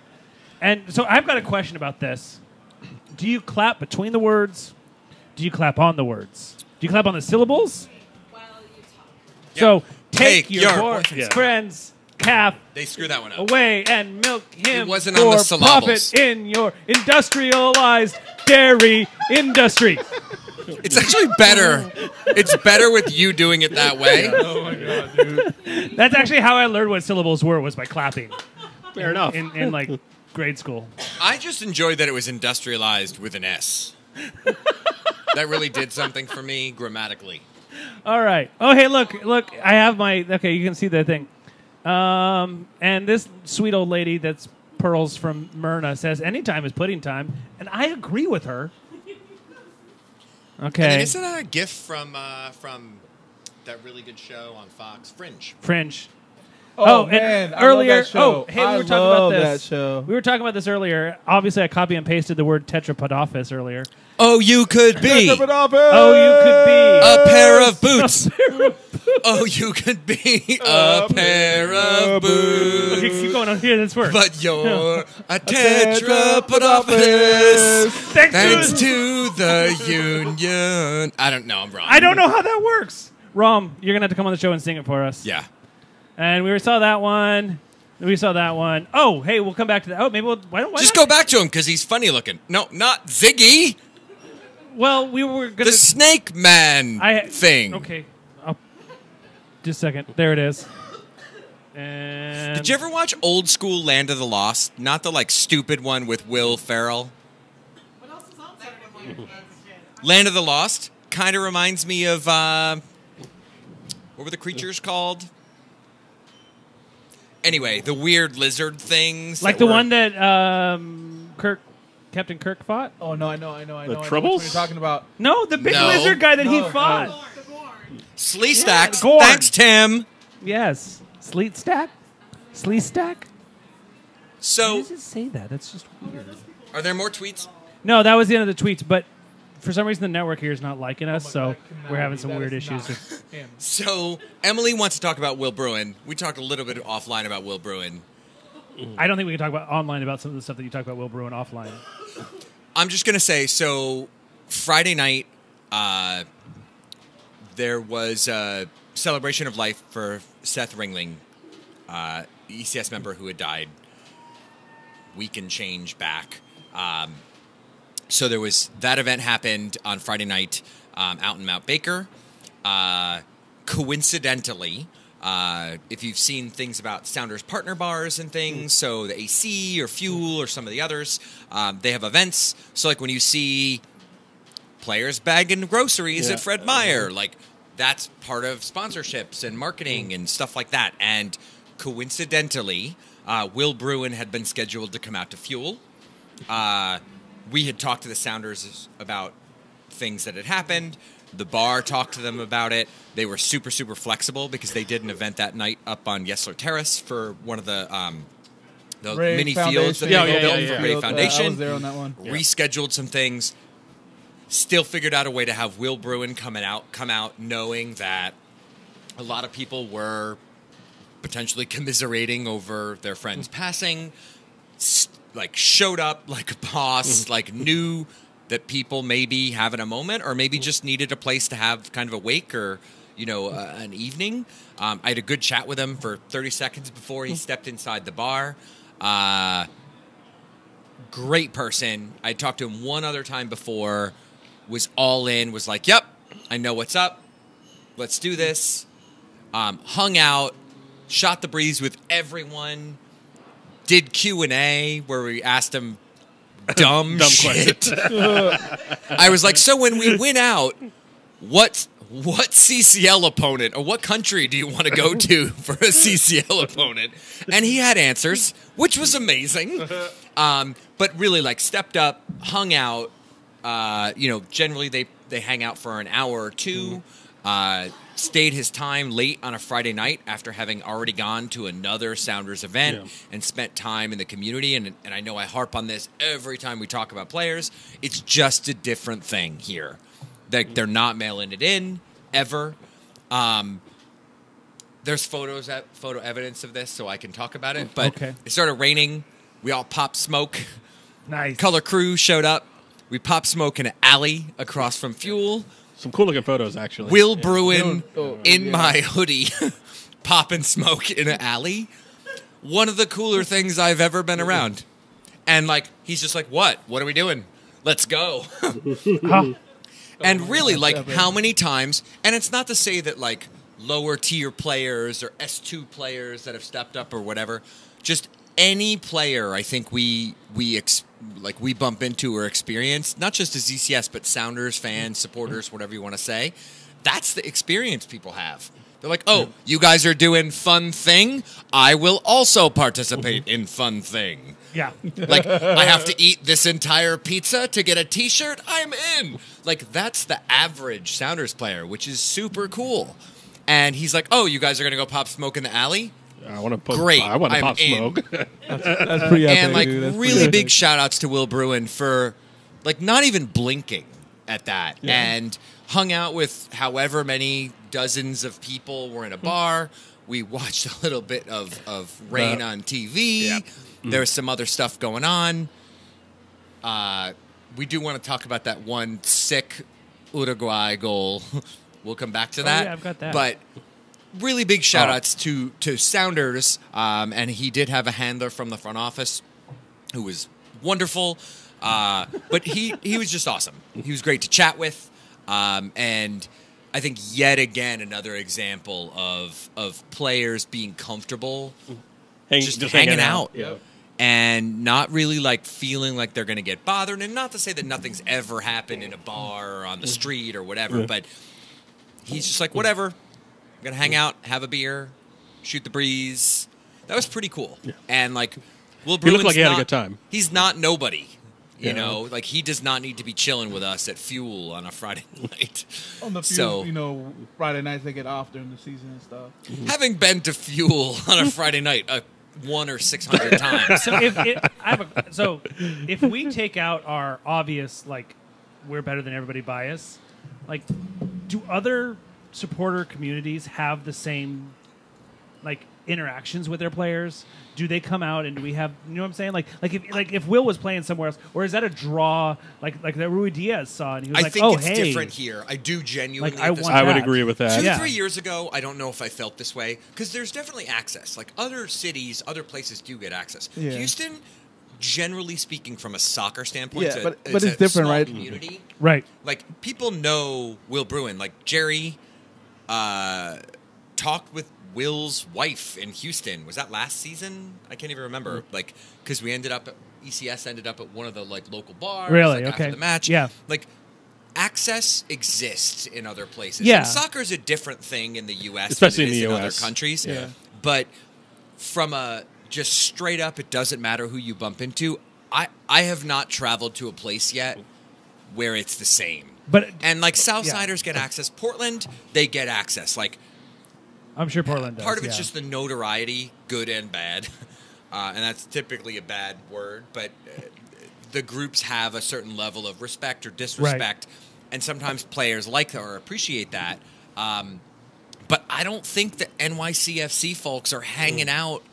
And so I've got a question about this. Do you clap between the words? Do you clap on the words? Do you clap on the syllables? While you talk. So Take take your your boyfriend's friend's calf They screwed that one up. away and milk him It wasn't for on the syllables. profit in your industrialized dairy industry. It's actually better. It's better with you doing it that way. Oh my god, dude. That's actually how I learned what syllables were, was by clapping Fair enough. in like grade school. I just enjoyed that it was industrialized with an S. That really did something for me grammatically. All right. Oh, hey, look. I have my. Okay, you can see the thing. And this sweet old lady that's Pearls from Myrna says anytime is pudding time, and I agree with her. And Okay. isn't that a gift from that really good show on Fox, Fringe? Fringe. Oh, and man, I earlier. love that show. Oh, hey, we I were talking about love this. that show. We were talking about this earlier. Obviously, I copy and pasted the word Tetrapodophis earlier. Oh, you could be Oh, you could be. a pair of boots. Oh, you could be a pair of boots. Okay, keep going on here. This works. But you're a Tetrapodophis. Thanks to the union. I don't know. I'm wrong. I don't know how that works. Rom, you're gonna have to come on the show and sing it for us. Yeah. And we saw that one. We saw that one. Oh, hey, we'll come back to that. Oh, maybe we'll. Why Just not? go back to him because he's funny looking. No, not Ziggy. Well, we were gonna. The Snake Man thing. Okay. Just a second. There it is. And Did you ever watch old school Land of the Lost? Not the like stupid one with Will Ferrell. What else is out there? Land of the Lost kind of reminds me of what were the creatures called? Anyway, the weird lizard things. like that the were- one that Captain Kirk fought? Oh no, I know. I know which Troubles? one you're talking about. No, the big No. lizard guy that he No, fought. The Gorn. Slee Stacks. Gorn. Thanks, Tim. Yes. Sleet stack? Slee stack? Why So, does it say that? That's just weird. are there more tweets? No, that was the end of the tweets, but for some reason the network here is not liking us, Oh my so God, cannot we're having be. some That weird is issues. not with- him. So, Emily wants to talk about Will Bruin. We talked a little bit offline about Will Bruin. I don't think we can talk about online about some of the stuff that you talk about Will Bruin offline. I'm just going to say, so Friday night, there was a celebration of life for Seth Ringling, ECS member who had died week and change back. So there was that event happened on Friday night out in Mount Baker. Coincidentally, if you've seen things about Sounders partner bars and things, so the AC or Fuel or some of the others, they have events. So like when you see players bagging groceries at Fred Meyer, like that's part of sponsorships and marketing and stuff like that. And coincidentally, Will Bruin had been scheduled to come out to Fuel. We had talked to the Sounders about things that had happened. The bar talked to them about it. They were super, super flexible because they did an event that night up on Yesler Terrace for one of the Ray mini Foundation. fields that Yeah, they yeah, built yeah, for yeah. Ray I Foundation. was there on that one. Rescheduled some things. Still figured out a way to have Will Bruin come out knowing that a lot of people were potentially commiserating over their friend's passing, like showed up like a boss, like knew that people maybe having a moment or maybe just needed a place to have kind of a wake or, an evening. I had a good chat with him for 30 seconds before he stepped inside the bar. Great person. I talked to him one other time before, was all in, was like, yep, I know what's up. Let's do this. Hung out, shot the breeze with everyone, did Q&A where we asked him dumb shit. I was like, so when we win out, what CCL opponent or what country do you want to go to for a CCL opponent? And he had answers, which was amazing. But really, like, stepped up, hung out. Generally they hang out for an hour or two. Stayed his time late on a Friday night after having already gone to another Sounders event and spent time in the community. And I know I harp on this every time we talk about players. It's just a different thing here. They're not mailing it in ever. There's photo evidence of this, so I can talk about it. But It started raining. We all popped smoke. Nice. Color Crew showed up. We popped smoke in an alley across from Fuel. Some cool looking photos, actually. Will Bruin in my hoodie, popping smoke in an alley. One of the cooler things I've ever been around. And, like, he's just like, what? What are we doing? Let's go. And really, like, how many times, and it's not to say that, like, lower tier players or S2 players that have stepped up or whatever, just any player I think we bump into or experience, not just as ZCS, but Sounders, fans, supporters, whatever you want to say, that's the experience people have. They're like, oh, you guys are doing fun thing? I will also participate in fun thing. Yeah. Like, I have to eat this entire pizza to get a T-shirt? I'm in. Like, that's the average Sounders player, which is super cool. And he's like, oh, you guys are going to go pop smoke in the alley? I want to Great. I want to I'm pop in. smoke. That's pretty epic, And, like, dude. That's really pretty big epic. shout-outs to Will Bruin for, like, not even blinking at that. Yeah. And hung out with however many dozens of people were in a bar. We watched a little bit of rain on TV. Yeah. There was some other stuff going on. We do want to talk about that one sick Uruguay goal. We'll come back to that. Yeah, I've got that. But really big shout-outs to Sounders. And he did have a handler from the front office who was wonderful. But he was just awesome. He was great to chat with. And I think yet again another example of players being comfortable just hanging out. Yep. And not really, like, feeling like they're going to get bothered. And not to say that nothing's ever happened in a bar or on the street or whatever, but he's just like, whatever. I'm going to hang out, have a beer, shoot the breeze. That was pretty cool. Yeah. And, like, Will Bruin's looked like he had a good time. He's not nobody. You Yeah. know, like, he does not need to be chilling with us at Fuel on a Friday night. On the few, So, Friday nights they get off during the season and stuff. having been to Fuel on a Friday night 1 or 600 times, So if we take out our obvious, like, we're better than everybody bias, like, do other supporter communities have the same, like, interactions with their players? Do they come out and do we have, you know what I'm saying? Like if Will was playing somewhere else, or is that a draw like that Rui Diaz saw and he was I like, think oh, it's hey. different here. I do genuinely. Like, I at this want I would that. agree with that. 2-3 years ago, I don't know if I felt this way because there's definitely access. Like other cities, other places do get access. Yeah. Houston, generally speaking, from a soccer standpoint, Yeah, but it's it's a different, small right? Community. Right. Like people know Will Bruin. Like Jerry talked with Will's wife in Houston. Was that last season? I can't even remember. Like because we ended up at ECS ended up at one of the like local bars. Really? Like, Okay. After the match. Yeah. Like access exists in other places. Yeah. And soccer's a different thing in the U.S. Especially than it in is the other US. countries. Yeah. But from a just straight up, it doesn't matter who you bump into. I have not traveled to a place yet where it's the same. But And like Southsiders get access. Portland, they get access. Like I'm sure Portland does. part of it's yeah. just the notoriety, good and bad. And that's typically a bad word, but the groups have a certain level of respect or disrespect, and sometimes players like or appreciate that. but I don't think the NYCFC folks are hanging out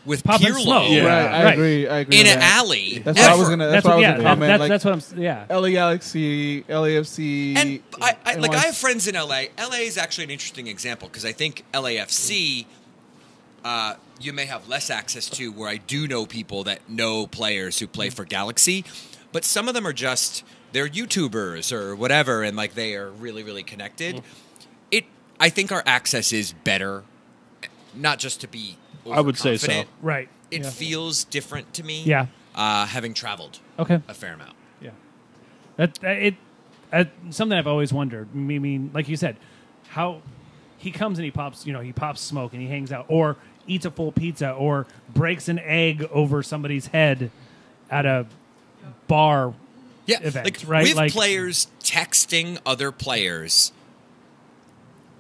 with Popping Pirlo smoke. Yeah. Right, I Right. agree. I agree. in with an that. alley. That's what I was ever. gonna. That's what I was gonna comment. That's, Like, that's what I'm. Yeah. LA Galaxy, LAFC, And I NYC. have friends in LA. LA is actually an interesting example because I think LAFC, you may have less access to. Where I do know people that know players who play for Galaxy, but some of them are just they're YouTubers or whatever, and like they are really really connected. I think our access is better, not just to be. I would say so. overconfident. Right. It Yeah. feels different to me. Yeah. Having traveled Okay. a fair amount. Yeah. Something I've always wondered. I mean, like you said, how he comes and he pops smoke and he hangs out, or eats a full pizza, or breaks an egg over somebody's head at a bar. Yeah, event, like right? with Like- players texting other players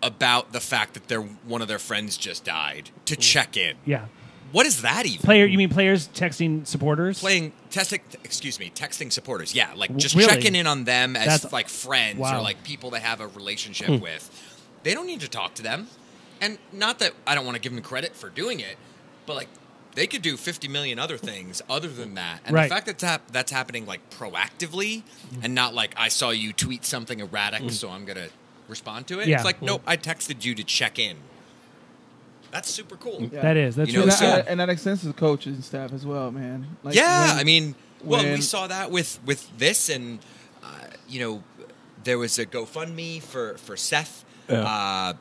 about the fact that one of their friends just died to check in. Yeah. What is that even? You mean players texting supporters? Texting supporters. Yeah, like just Really? checking in on them as That's- like friends wow. or like people they have a relationship with. They don't need to talk to them. And not that I don't want to give them credit for doing it, but like they could do 50 million other things other than that. And Right. the fact that that's happening like proactively and not like I saw you tweet something erratic, so I'm going to respond to it. Yeah. It's like, nope, I texted you to check in. That's super cool. Yeah. That is. That's You know, really And so- cool. that extends to the coaches and staff as well, man. Like Yeah, when- I mean, well, we when- saw that with this, and there was a GoFundMe for Seth. Yeah.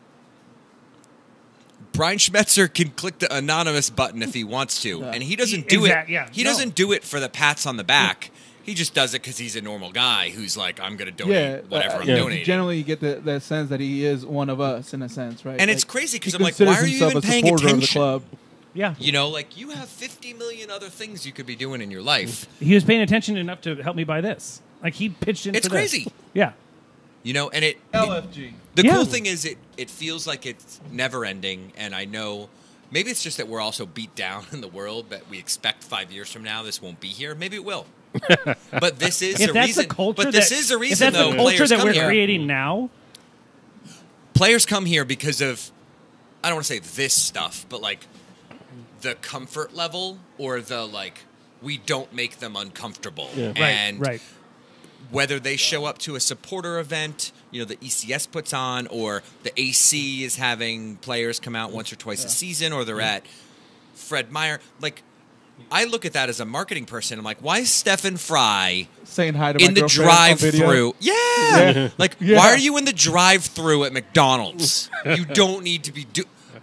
Brian Schmetzer can click the anonymous button if he wants to, and he doesn't do Exact- it. yeah, He no. doesn't do it for the pats on the back. He just does it because he's a normal guy who's like, I'm going to donate whatever I'm yeah. donating. Generally, you get that sense that he is one of us in a sense, right? And it's Like, crazy because he I'm like, considers why are you himself even a paying supporter of the attention? club. Yeah. You know, like you have 50 million other things you could be doing in your life. He was paying attention enough to help me buy this. Like he pitched in. It's for this. crazy. Yeah. You know, and LFG. The Yeah. cool thing is it feels like it's never ending, and I know maybe it's just that we're also beat down in the world that we expect 5 years from now this won't be here. Maybe it will. But this is If a that's reason. the culture but this that, is a if reason that's though. the culture Players that come we're here. creating now. Players come here because of I don't want to say this stuff, but like the comfort level or the like we don't make them uncomfortable. Yeah. And Right. whether they show up to a supporter event, the ECS puts on, or the AC is having players come out once or twice a season, or they're at Fred Meyer. Like, I look at that as a marketing person. I'm like, why is Stephen Fry Saying hi to my in the girlfriend on video. drive-through? Yeah. Like, Yeah. why are you in the drive-through at McDonald's? You don't need to be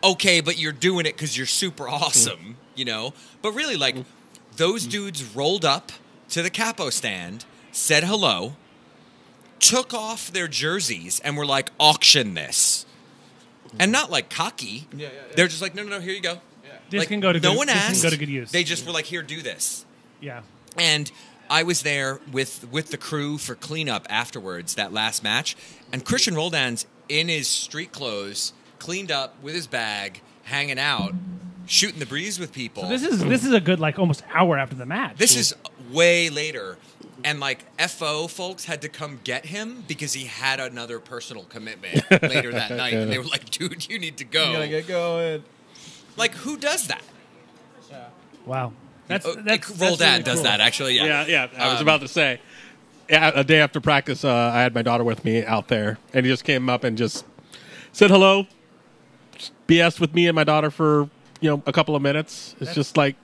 okay, but you're doing it because you're super awesome, But really, like, those dudes rolled up to the capo stand, said hello, took off their jerseys, and were like, auction this. And not like cocky. Yeah. They're just like, no, here you go. This Like, can go to no good, one this asked. can go to good use. They just were like, here, do this. Yeah. And I was there with the crew for cleanup afterwards, that last match. And Christian Roldan's in his street clothes, cleaned up with his bag, hanging out, shooting the breeze with people. So this is a good like almost hour after the match. This is way later. And like FO folks had to come get him because he had another personal commitment later that night. And they were like, dude, you need to go. You gotta get going. Like, who does that? wow. That's Roldan really does cool. that, actually. Yeah. I was about to say. Yeah, a day after practice, I had my daughter with me out there, and he just came up and just said hello, BS with me and my daughter for a couple of minutes. It's just like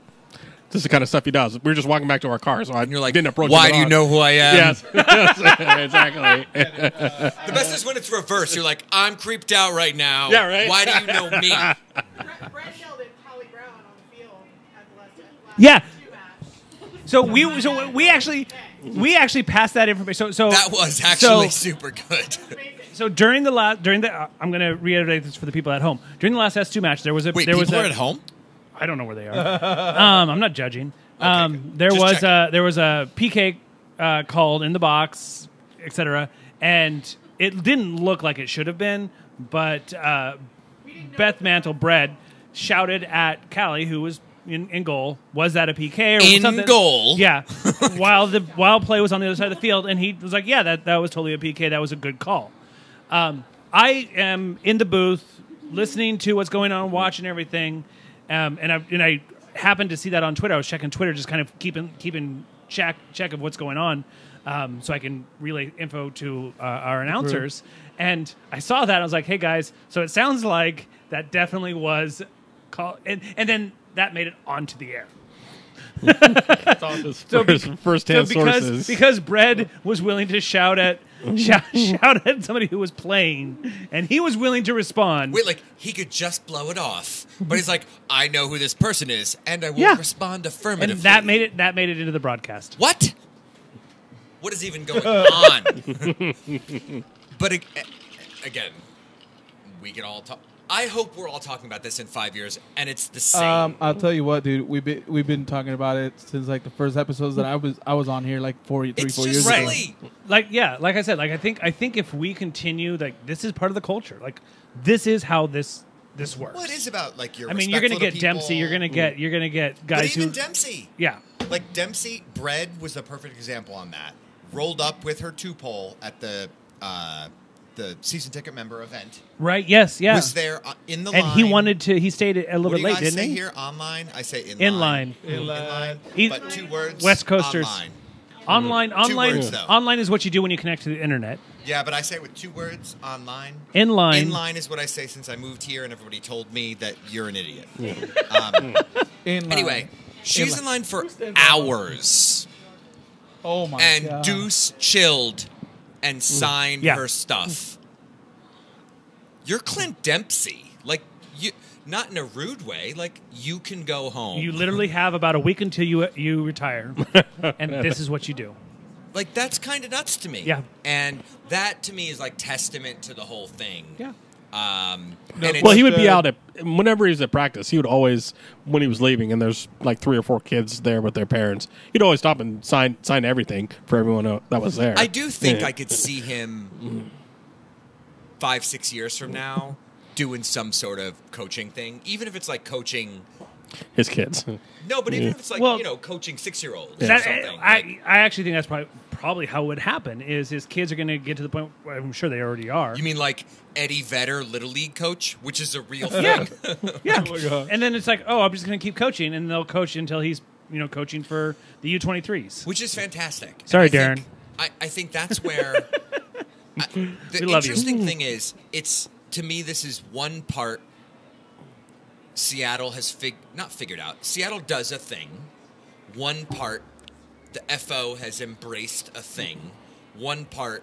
this is the kind of stuff he does. We were just walking back to our car, so I And you're like, didn't approach why him do you at all. know who I am? Yes, exactly. The best is when it's reversed. You're like, I'm creeped out right now. Yeah, right. Why do you know me? Brett yelled at Howie Brown on the field at the last Yeah. two match. So we actually passed that information. So That was actually so, super good. so during the I'm going to reiterate this for the people at home. During the last S2 match, there was a Wait, there people was are at home? I don't know where they are. I'm not judging. good. There Just was checking. there was a PK called in the box, etc. And it didn't look like it should have been, but Beth Mantle Bread shouted at Callie, who was in goal. Was that a PK or In something? goal? Yeah. while play was on the other side of the field, and he was like, "Yeah, that was totally a PK. That was a good call." I am in the booth listening to what's going on, watching everything, and I happened to see that on Twitter. I was checking Twitter, just kind of keeping check of what's going on, so I can relay info to our announcers. And I saw that, I was like, "Hey guys!" So it sounds like that definitely was called, and then that made it onto the air. It's all his first-hand sources. Because Bread was willing to shout at somebody who was playing, and he was willing to respond. Wait, like he could just blow it off, but he's like, "I know who this person is, and I will respond affirmatively." And that made it into the broadcast. What? What is even going on? But again, we can all talk. I hope we're all talking about this in 5 years, and it's the same. I'll tell you what, dude. We've been talking about it since like the first episodes that I was on here like 4 years silly. ago. Like I said, like I think if we continue, like this is part of the culture. Like this is how this works. Well, it is about like your. I mean, you're gonna get Dempsey. You're gonna get guys but even who Dempsey. Yeah. Like Dempsey, Bread was the perfect example on that. Rolled up with her 2-pole at the season ticket member event. Right. Yes. Yeah. Was there in the and line. he wanted to. He stayed a little What bit do you late, guys didn't say he? here? Online. I say In line. But 2 words. West Coasters. Online. Online. words, though. Online is what you do when you connect to the internet. Yeah, but I say it with 2 words. Online. In line. In line is what I say since I moved here, and everybody told me that you're an idiot. Anyway, she's in line for hours. Oh my and god! Deuce chilled and signed her stuff. You're Clint Dempsey. Like, you, not in a rude way. Like, you can go home. You literally have about a week until you retire, and this is what you do. Like, that's kind of nuts to me. Yeah. And that, to me, is like testament to the whole thing. Yeah. And it's, Well, he would be out at whenever he's at practice. He would always, when he was leaving, and there's like 3 or 4 kids there with their parents, he'd always stop and sign everything for everyone that was there. I do think I could see him 5-6 years from now doing some sort of coaching thing, even if it's like coaching his kids. No, but even if it's like coaching 6-year-olds or something. I actually think that's probably how it would happen. Is his kids are going to get to the point where I'm sure they already are. You mean like Eddie Vedder, Little League coach, which is a real thing? Yeah. Oh my God. And then it's like, oh, I'm just going to keep coaching, and they'll coach until he's coaching for the U23s, which is fantastic. Sorry, Darren. I think that's where the interesting thing is. It's to me, this is one part. Seattle has not figured out. Seattle does a thing. One part, the FO has embraced a thing. One part,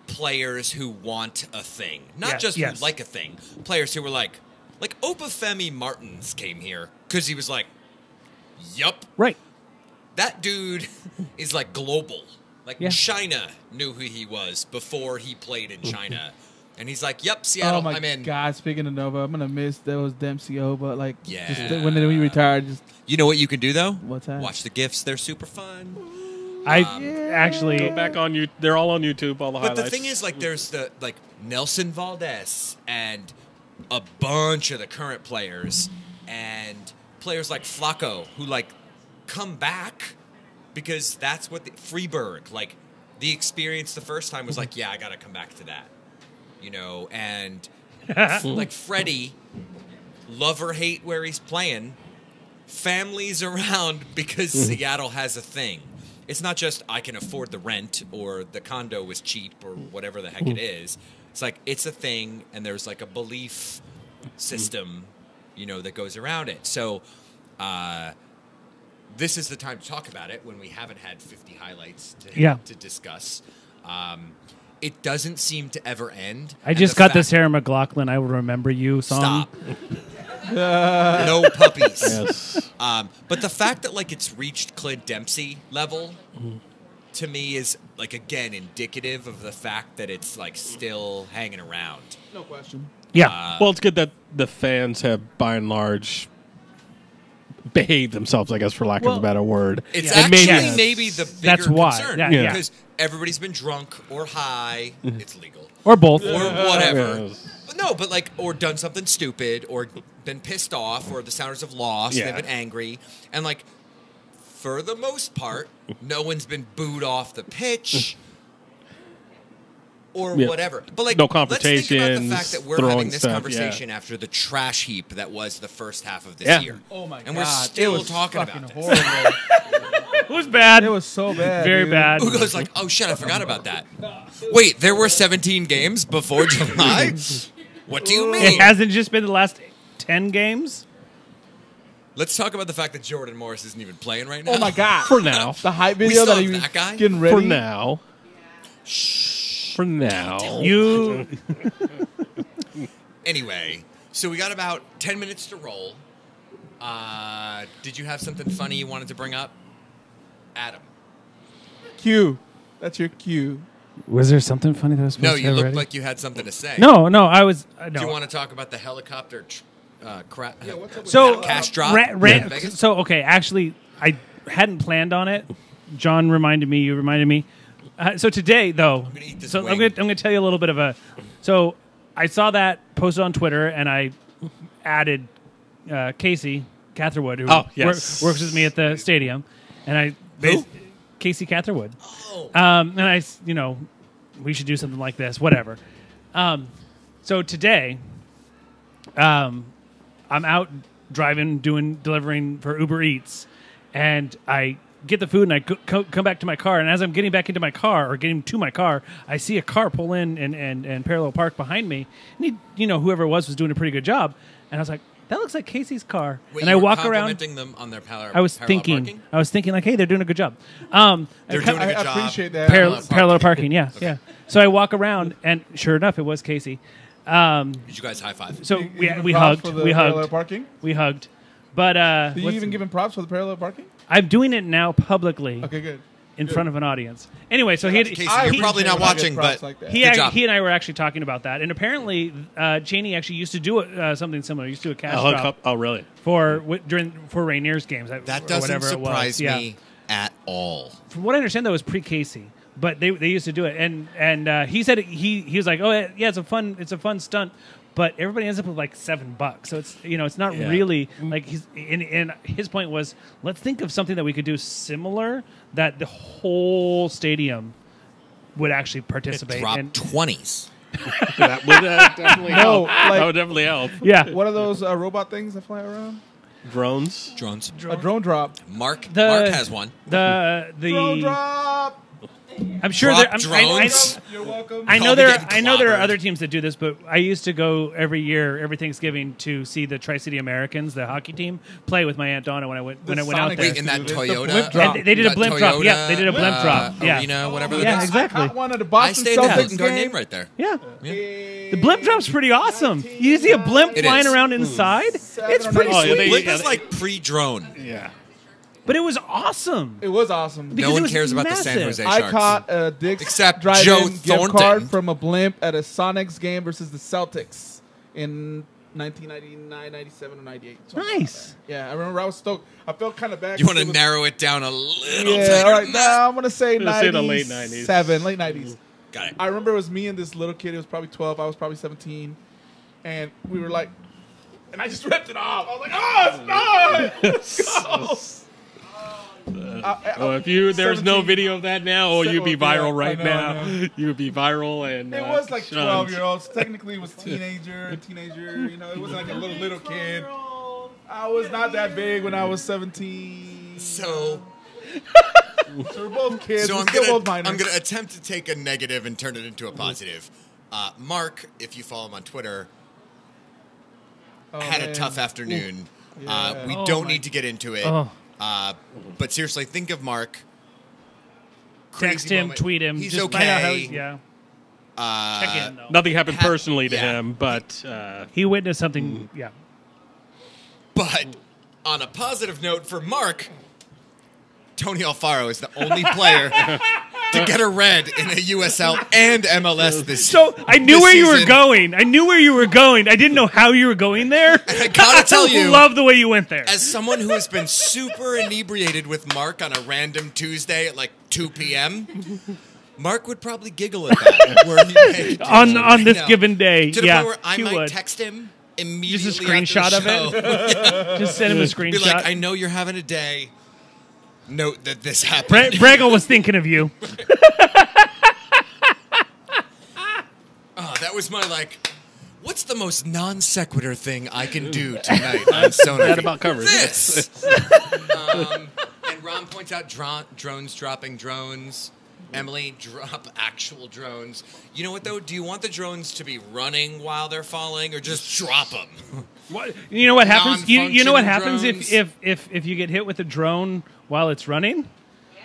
players who want a thing. Not just who like a thing. Players who were like Obafemi Martins came here because he was like, yup. Right. That dude is like global. Like China knew who he was before he played in China. And he's like, "Yep, Seattle, I'm in." God, speaking of Nova, I'm gonna miss those Dempsey Oba. Like, just when we retired, just you know what you can do though? What's that? Watch the GIFs; they're super fun. Actually go back on you. They're all on YouTube. All the highlights. But the thing is, like, there's the Nelson Valdez and a bunch of the current players and players like Flacco who come back because that's what Freeberg the experience the first time was like, yeah, I got to come back to that. And like Freddie, love or hate where he's playing, families around because Seattle has a thing. It's not just I can afford the rent or the condo was cheap or whatever the heck it is. It's like it's a thing, and there's like a belief system, that goes around it. So this is the time to talk about it when we haven't had 50 highlights to discuss. It doesn't seem to ever end. I just got the Sarah McLachlan "I Will Remember You" song. Stop. No puppies. Yes. But the fact that it's reached Clint Dempsey level to me is again indicative of the fact that it's still hanging around. No question. Yeah. Well, it's good that the fans have by and large behaved themselves, I guess, for lack of a better word. It's actually maybe the bigger concern. Yeah. Because everybody's been drunk or high. It's legal. Or both. Or whatever. No, but or done something stupid or been pissed off or the Sounders have lost. They've been angry. And for the most part, no one's been booed off the pitch. or Yeah. whatever. But like, No let's think about the confrontations, fact that we're throwing having this stuff, conversation after the trash heap that was the first half of this Yeah. year. Oh my god! And we're it still was talking fucking about this. horrible. It was bad. It was so bad. very dude. bad. Ugo's like, oh shit, I forgot about that. Wait, there were 17 games before July? What do you mean? It hasn't just been the last 10 games. Let's talk about the fact that Jordan Morris isn't even playing right now. Oh my god! For now. The hype We video still that he have was that guy? getting ready. For now. For now. You Anyway, so we got about 10 minutes to roll. Did you have something funny you wanted to bring up? Adam. Q. That's your Q. was there something funny that was supposed No, to you have looked already? like you had something to say. No, I was Do no. you want to talk about the helicopter So cash drop? Ran, in Vegas? so okay, actually, I hadn't planned on it. John reminded me. You reminded me. So today, though, gonna eat this so wing. I'm gonna tell you a little bit of a. So I saw that posted on Twitter, and I added Casey Catherwood, who Oh, yes. works with me at the stadium, and I Who? Casey Catherwood. Oh. And I, we should do something like this, whatever. So today, I'm out driving, delivering for Uber Eats, and I get the food and I come back to my car. And as I'm getting back into my car or getting to my car, I see a car pull in and parallel park behind me. And whoever it was doing a pretty good job. And I was like, that looks like Casey's car. Wait, and you I were walk around. complimenting them on their I was thinking like, hey, they're doing a good job. They're doing a good I job. appreciate that. Parallel parking, yeah, yeah. So I walk around, and sure enough, it was Casey. Did you guys high five? So You we give him we props hugged, for the we parallel hugged, parking. we hugged. But Do you what's- even give him props for the parallel parking? I'm doing it now publicly Okay, good. in front of an audience. Anyway, so he Casey, I you're probably appreciate not when I get watching, props but like that. he Good job. and I were actually talking about that, and apparently Cheney actually used to do something similar. He used to do a cash drop Oh, really? for Rainier's games. that or doesn't whatever it was. surprise Yeah. me at all. From what I understand, that was pre-Casey, but they used to do it, and he said he was like, oh yeah, it's a fun stunt, but everybody ends up with like $7, so it's not Yeah. really like and his point was, let's think of something that we could do similar that the whole stadium would actually participate Drop in. 20s. That would definitely No, help. like- That would definitely help. Yeah, What are those robot things that fly around? Drones. Drones. A drone drop. Mark The- has one. the Drone drop. I'm sure Drop there. drones. You're welcome. I know Call me there. getting I know there are clobbered. other teams that do this, but I used to go every year, every Thanksgiving, to see the Tri-City Americans, the hockey team, play with my Aunt Donna when I went out Sonic there. Wait, in that The Toyota? blimp drop. And they did a That blimp drop. Toyota, Yeah, they did a blimp drop. Yeah, Arena, whatever Yeah, that is. exactly. I wanted a I Boston stayed at the Celtics Hudson Garden game. Inn right there. yeah. The The blimp drop's pretty awesome. You see a blimp It flying is. around inside. It's or pretty nine. Oh, yeah, sweet, Blimp yeah, is like pre-drone. Yeah. but it was awesome. It was awesome. Because No it one was cares about the San massive. Jose I Sharks. caught a Dick's Except drive-in Joe gift Thornton. card from a blimp at a Sonics game versus the Celtics in 1999, 97, or 98. something like Nice. that. Yeah, I remember I was stoked. I felt kind of bad. You want to It was- narrow it down a little Yeah, tighter all right. than that? Now I'm gonna say Gonna say the late 97, late 90s. Got it. I remember it was me and this little kid. It was probably 12. I was probably 17, and we were like, and I just ripped it off. I was like, oh, it's not. Let's go. Well, if there's no 17. video of that now, you'd be Yeah, viral right I know, I now. know. You would be viral and It was like shunned. 12-year-olds. Technically, it was teenager. You know, it wasn't like a little kid. I was not that big when I was 17. So So we're both kids. So we're I'm still gonna both minors. I'm gonna attempt to take a negative and turn it into a positive. Mark, if you follow him on Twitter, Oh, had man. a tough afternoon. Yeah. We Oh, don't my- need to get into it. Oh. But seriously, think of Mark. Text Crazy him, moment. tweet him. He's just okay. find out how he's, yeah. Check in though. Nothing happened Ha- personally to yeah. him, but He witnessed something. Yeah. But on a positive note for Mark, Tony Alfaro is the only player to get a red in a USL and MLS this So I knew this where you were season. going. I knew where you were going. I didn't know how you were going there. I gotta tell you, love the way you went there. as someone who has been super inebriated with Mark on a random Tuesday at like 2 p.m., Mark would probably giggle at that. Where he made on this No. given day, To the yeah, point where I he might would. text him immediately. Just a screenshot after of the it? show. Just send him a Be screenshot. like, I know you're having a day. Note that this happened. Bregel was thinking of you. That was my what's the most non sequitur thing I can do tonight on SonarFeed? That about covers this. And Ron points out drones dropping drones. Emily, drop actual drones. You know what, though? Do you want the drones to be running while they're falling, or just drop them? What, you know what happens? You know what happens drones. if you get hit with a drone while it's running?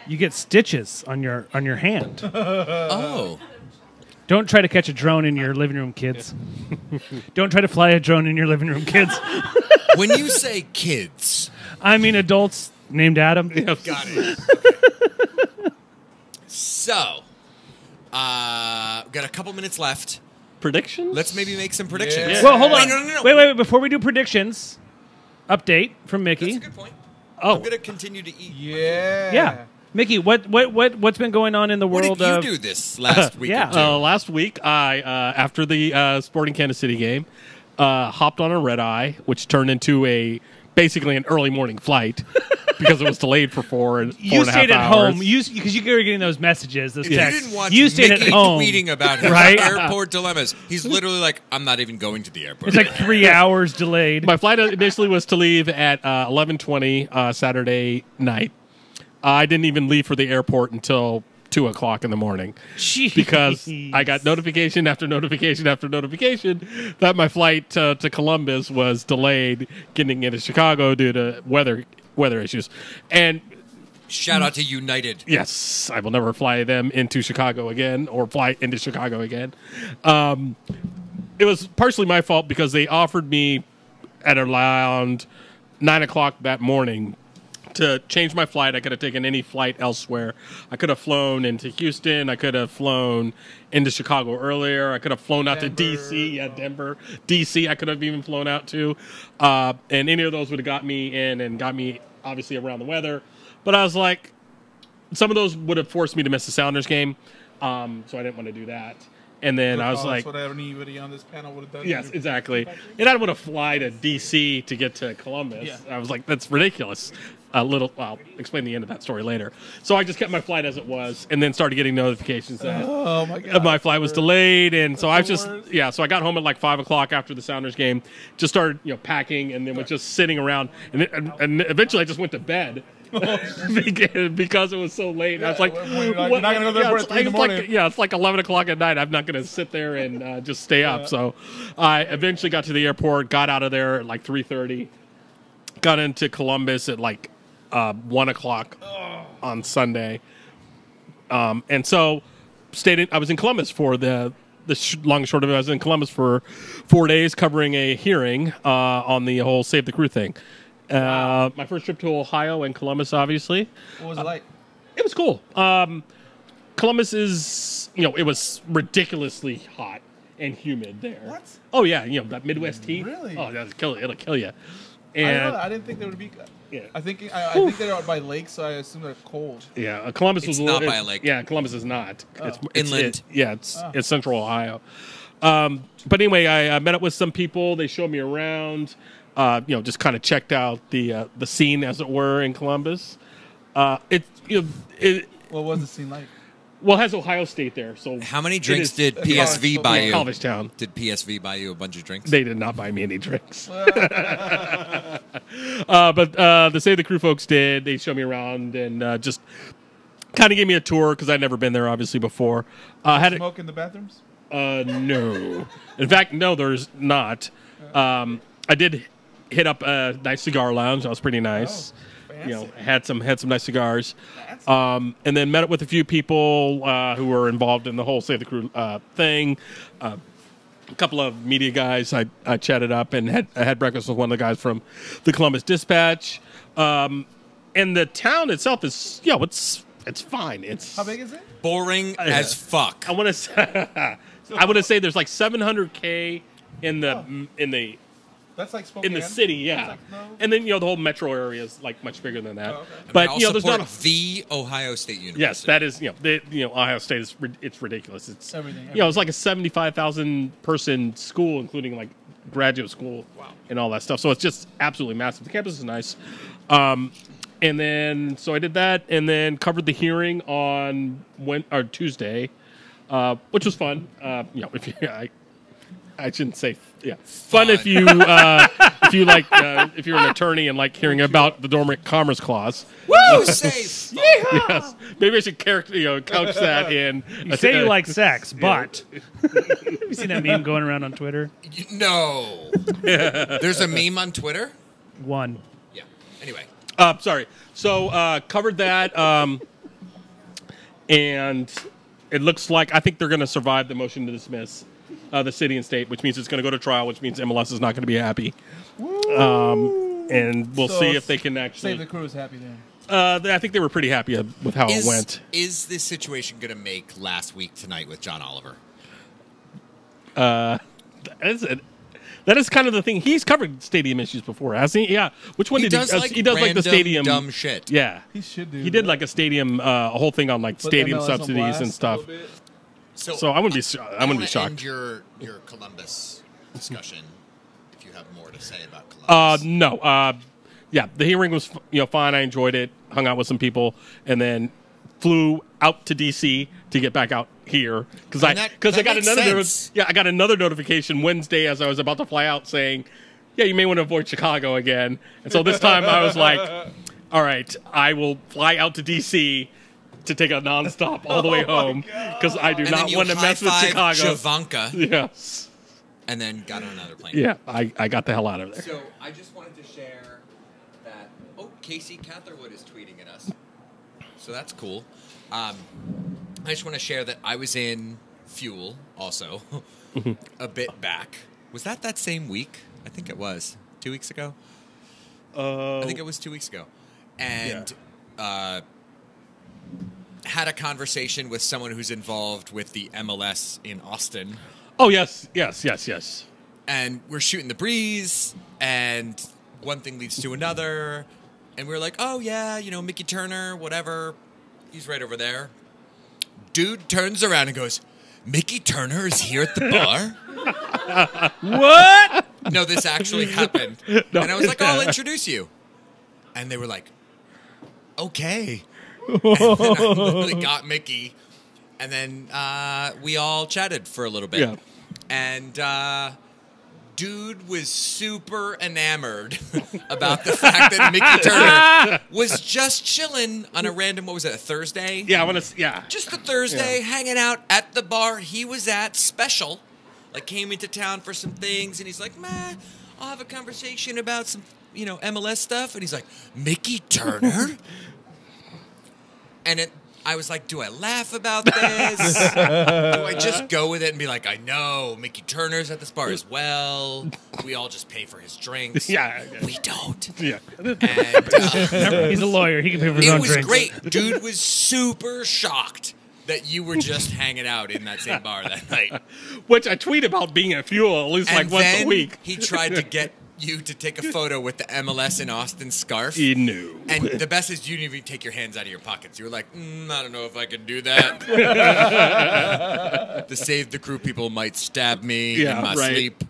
You get stitches on your hand. Oh. Don't try to catch a drone in your living room, kids. Don't try to fly a drone in your living room, kids. When you say kids... I mean adults named Adam. Got it. Okay. So, got a couple minutes left. Predictions? Let's maybe make some predictions. Yeah. Well, hold on. No. Wait. Before we do predictions, update from Mickey. That's a good point. Oh, I'm going to continue to eat. Yeah. Mickey, what's been going on in the What world did you of? do this last week Yeah. or two? Last week, I after the Sporting Kansas City game, hopped on a red eye, which turned into basically an early morning flight because it was delayed for four and a half hours. You stayed at home. Because you were getting those messages, those You texts. didn't watch You stayed Mickey at home. tweeting about his right? airport dilemmas. He's literally like, I'm not even going to the airport. It's like 3 hours delayed. My flight initially was to leave at 11:20 Saturday night. I didn't even leave for the airport until 2:00 in the morning Jeez. because I got notification after notification after notification that my flight to Columbus was delayed getting into Chicago due to weather issues. And Shout out to United. yes, I will never fly them into Chicago again or fly into Chicago again. It was partially my fault because they offered me at around 9:00 that morning to change my flight. I could have taken any flight elsewhere. I could have flown into Houston. I could have flown into Chicago earlier. I could have flown out to D.C. Yeah, Denver. D.C. I could have even flown out to. And any of those would have got me in and got me, obviously, around the weather. But I was like, some of those would have forced me to miss the Sounders game. So I didn't want to do that. And then I was like, that's what anybody on this panel would have done. yes, exactly. And I don't want to fly to D.C. to get to Columbus. Yeah. I was like, that's ridiculous. I'll explain the end of that story later. So I just kept my flight as it was, and then started getting notifications that Oh my god. my flight was delayed. And so I That's was the just, worst. so I got home at like 5:00 after the Sounders game, just started, packing, and then was just sitting around. And eventually I just went to bed. Because it was so late. I was like, you're not gonna go there for 3 in the morning. it's like 11:00 at night. I'm not going to sit there and just stay up. So I eventually got to the airport, got out of there at like 3:30, got into Columbus at like 1:00 on Sunday. And so I was in Columbus for the long and short of it. I was in Columbus for 4 days covering a hearing on the whole Save the Crew thing. My first trip to Ohio and Columbus, obviously. What was it like? It was cool. Columbus is, it was ridiculously hot and humid there. What? Oh, yeah. That Midwest heat. Really? Oh, it'll kill you. I And didn't think they would be. yeah. I think they're out by lakes, so I assume they're cold. Yeah, Columbus was It's a not little, by a lake. Yeah, Columbus is not. It's Inland. It's central Ohio. But anyway, I met up with some people. They showed me around. Just kind of checked out the scene, as it were, in Columbus. What was the scene like? Well, it has Ohio State there. So How many drinks is- did PSV buy you? College Town. Did PSV buy you a bunch of drinks? They did not buy me any drinks. But the Save the Crew folks did. They showed me around and just kind of gave me a tour because I'd never been there, obviously, before. Had Smoke in the bathrooms? no. In fact, no, there's not. I did hit up a nice cigar lounge. That was pretty nice. Fancy. Had some nice cigars. And then met up with a few people who were involved in the whole Save the Crew thing. A couple of media guys I chatted up and had breakfast with one of the guys from the Columbus Dispatch. And the town itself is, it's fine. It's How big is it? Boring as fuck. I want to say there's like 700K in the That's like Spokane. in the city, yeah. That's like, no. And then the whole metro area is like much bigger than that. Oh, okay. But I'll there's support not the Ohio State University. yes, that is Ohio State is it's ridiculous. It's Everything. it's like a 75,000 person school, including like graduate school and all that stuff. So it's just absolutely massive. The campus is nice. And then so I did that, and then covered the hearing on Tuesday, which was fun. I shouldn't say. Yeah, fun if you if you're an attorney and like hearing about the Dormant Commerce Clause. Woo! Safe. Yes, maybe I should couch that in. You say you like sex, but have you seen that meme going around on Twitter? No. There's a meme on Twitter? One. Yeah. Anyway. Sorry. So covered that, and it looks like I think they're going to survive the motion to dismiss the city and state, which means it's going to go to trial, which means MLS is not going to be happy. And we'll see if they can actually. Save the Crew is happy then. I think they were pretty happy with how it went. Is this situation going to make last week tonight with John Oliver? That is kind of the thing. He's covered stadium issues before, hasn't he? Yeah. Which one He did does he? like He does like the random stadium dumb shit. Yeah, He should do. he did like a stadium, a whole thing on like Put stadium MLS on subsidies blast and a stuff. little bit. So I wouldn't be. I wouldn't be shocked. End your Columbus discussion. If you have more to say about Columbus. No. Yeah, the hearing was fine. I enjoyed it. Hung out with some people, and then flew out to DC to get back out here because I that got makes another sense. I got another notification Wednesday as I was about to fly out saying, yeah, you may want to avoid Chicago again. And so this time I was like, all right, I will fly out to DC to take a nonstop all the way home because I do and not then you want to mess with high-fived Chicago. Javanka, Yes. and then got on another plane. Yeah, I got the hell out of there. So I just wanted to share that. Oh, Casey Catherwood is tweeting at us, so that's cool. I just want to share that I was in Fuel also a bit back. Was that same week? I think it was 2 weeks ago. I think it was 2 weeks ago, and had a conversation with someone who's involved with the MLS in Austin. Oh, yes. And we're shooting the breeze, and one thing leads to another. And we're like, oh, yeah, Mickey Turner, whatever. He's right over there. Dude turns around and goes, Mickey Turner is here at the bar? What? No, this actually happened. No, and I was like, oh, I'll introduce you. And they were like, okay. And then I literally got Mickey. And then we all chatted for a little bit. Yeah. And dude was super enamored about the fact that Mickey Turner was just chilling on a random, what was it, a Thursday? Yeah, Just a Thursday, hanging out at the bar he was at, special. Like, came into town for some things, and he's like, I'll have a conversation about some, MLS stuff. And he's like, Mickey Turner? And I was like, do I laugh about this? Do I just go with it and be like, I know, Mickey Turner's at this bar as well. We all just pay for his drinks. Yeah. We don't. Yeah. And He's a lawyer. He can pay for his it own was drinks. great. Dude was super shocked that you were just hanging out in that same bar that night. Which I tweet about being at Fuel at least And like once then a week. he tried to get you to take a photo with the MLS in Austin scarf. He knew. And the best is you didn't even take your hands out of your pockets. You were like, I don't know if I can do that. The Save the Crew people might stab me in my sleep.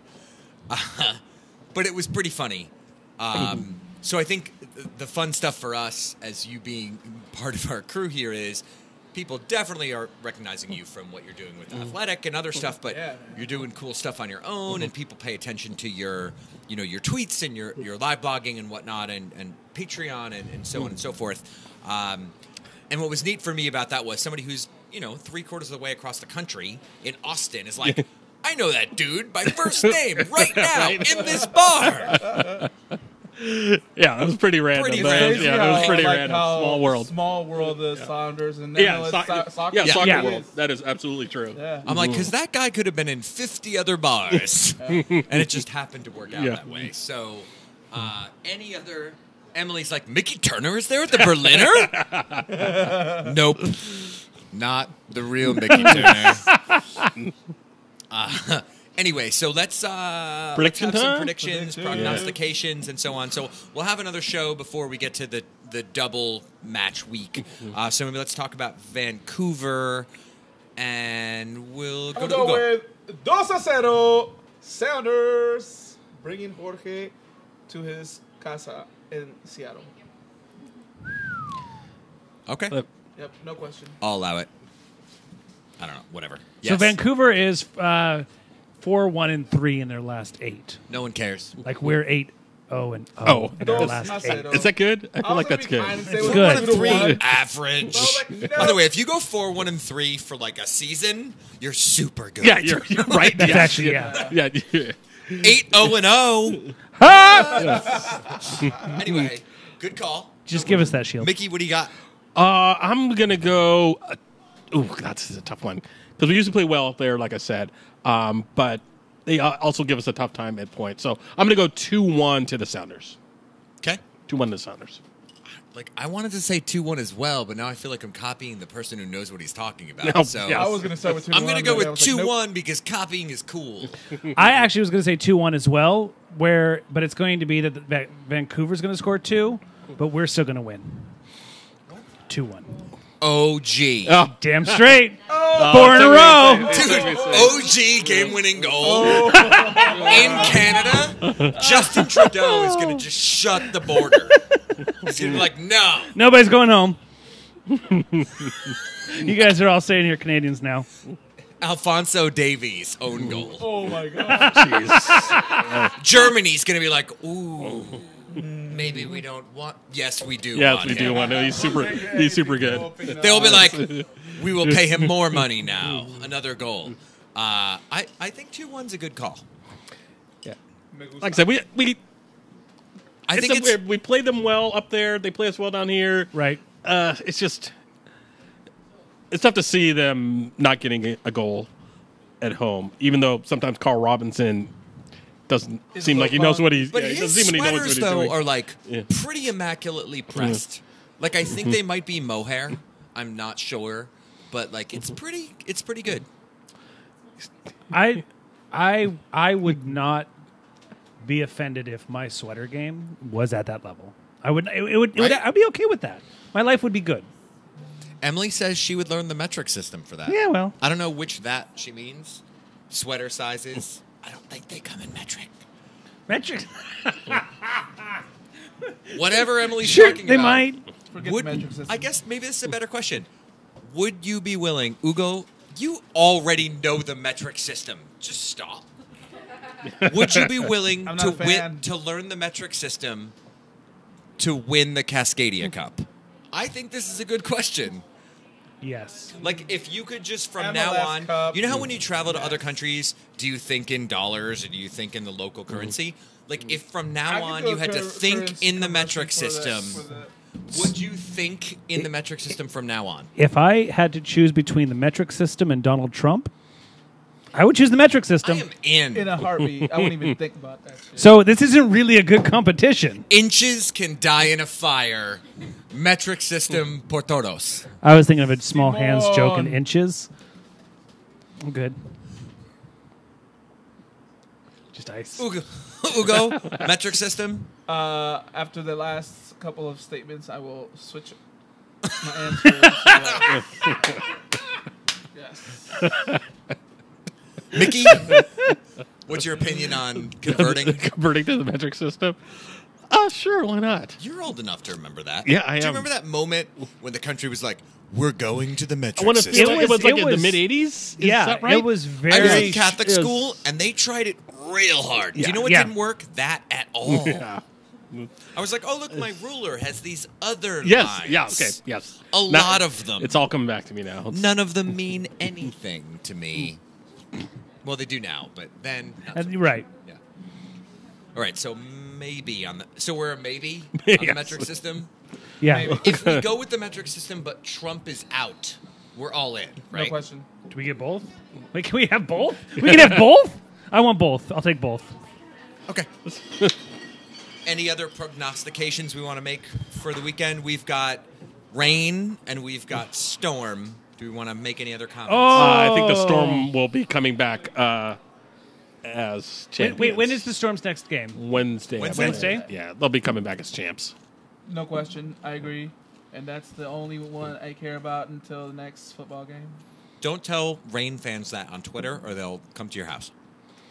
But it was pretty funny. So I think the fun stuff for us, as you being part of our crew here, is people definitely are recognizing you from what you're doing with Athletic and other stuff, but you're doing cool stuff on your own, and people pay attention to your tweets and your live blogging and whatnot, and Patreon and so on and so forth. And what was neat for me about that was somebody who's 3/4 of the way across the country in Austin is like, I know that dude by first name right now in this bar. Yeah, that was pretty random. Pretty man. crazy Yeah, that was pretty like random. how Small world. Small world, the Sounders and Yeah, soccer. soccer world. That is absolutely true. Yeah. I'm like, because that guy could have been in 50 other bars, and it just happened to work out that way. So, any other... Emily's like, Mickey Turner is there at the Berliner? Nope. Not the real Mickey Turner. Anyway, so let's have Prediction some time? predictions, prognostications, and so on. So we'll have another show before we get to the double match week. So maybe let's talk about Vancouver, and we'll go I'll to go Ugo. with 2-0 Sounders, bringing Jorge to his casa in Seattle. Okay, Yep, no question. I'll allow it. I don't know, whatever. So Yes. Vancouver is 4-1-3 in their last 8. No one cares. Like we're 8-0 in Oh. our I'll last say 8. those. Is that good? I feel like that's good. It's good. 4-1-3 average. No. By the way, if you go 4-1-3 for like a season, you're super good. Yeah, you're right. That's yeah. actually, yeah. Yeah. 8-0-0. Ha! Anyway, good call. Just give us that shield. Mickey, what do you got? I'm gonna go. That's a tough one because we usually play well up there, like I said. But they also give us a tough time at points. So I'm gonna go 2-1 to the Sounders. Okay. 2-1 to the Sounders. Like I wanted to say 2-1 as well, but now I feel like I'm copying the person who knows what he's talking about. No, So yeah. I was gonna start with 2-1. I'm gonna go with but I was like, 2-1 nope. because copying is cool. I actually was going to say 2-1 as well, but it's going to be that Vancouver's going to score 2, but we're still going to win. 2-1. OG. Oh, Damn straight. Oh, 4 in a row. Dude, OG game-winning goal in Canada. Justin Trudeau is going to just shut the border. He's going to be like, no. Nobody's going home. You guys are all staying here, Canadians, now. Alfonso Davies own goal. Oh my god. jeez. Germany's going to be like, ooh, maybe we don't want. Yes, we do. Yes, want we him. do want to. He's super good. They'll be like, we will pay him more money now. Another goal. I think 2-1's a good call. Yeah. Like I said, we I think we play them well up there. They play us well down here. Right. It's just it's tough to see them not getting a goal at home, even though sometimes Carl Robinson doesn't seem like he knows what he's. But yeah, he his doesn't seem like he knows sweaters, what he's though, doing. are like Yeah. pretty immaculately pressed. Like I think they might be mohair. I'm not sure, but like it's pretty good. I would not be offended if my sweater game was at that level. I would. Right? I'd be okay with that. My life would be good. Emily says she would learn the metric system for that. Yeah, well. I don't know which that she means. Sweater sizes. I don't think they come in metric. Metric. Whatever Emily's Sure, talking they about. might. Forget Would, the metric system. I guess maybe this is a better question. Would you be willing, Ugo? You already know the metric system. Just stop. Would you be willing I'm not a fan. to learn the metric system to win the Cascadia Cup? I think this is a good question. Yes. Like, if you could just from MLS now on, Cup. you know how when you travel to other countries, do you think in dollars or do you think in the local currency? Like, if from I now could on do you a had to currency think in the metric conversion system, would you think in the metric system from now on? If I had to choose between the metric system and Donald Trump, I would choose the metric I system. am in. in a heartbeat. I wouldn't even think about that shit. So this isn't really a good competition. Inches can die in a fire. Metric system por todos. I was thinking of a small hands joke in Simon. inches. I'm good. Just ice. Ugo, metric system. After the last couple of statements, I will switch my answer. to, yes. Mickey, what's your opinion on converting? Converting to the metric system. Sure, why not? You're old enough to remember that. Yeah, I Do you am. remember that moment when the country was like, "We're going to the I metric want to system"? feel like it was like in the was- mid '80s. Yeah, Is that right? it was very. I was in Catholic Yes. school, and they tried it real hard. Do you know what Yeah. didn't work? That at all. Yeah. I was like, "Oh, look, my ruler has these other Yes. lines." Yeah. Okay. Yes. A Now- lot of them. It's all coming back to me now. It's- None of them mean anything to me. Well, they do now, but then. not so much. Right. Yeah. All right, so maybe on the. So we're a maybe on the Yes. metric system. Yeah. Maybe. If we go with the metric system, but Trump is out, we're all in, No right? question. Do we get both? Wait, can we have both? We can have both? I want both. I'll take both. Okay. Any other prognostications we want to make for the weekend? We've got rain and we've got storm. Do we want to make any other comments? I think the Storm will be coming back as champions. Wait, when is the Storm's next game? Wednesday? I Wednesday? believe. Yeah, they'll be coming back as champs. No question. I agree. And that's the only one I care about until the next football game. Don't tell Rain fans that on Twitter, or they'll come to your house.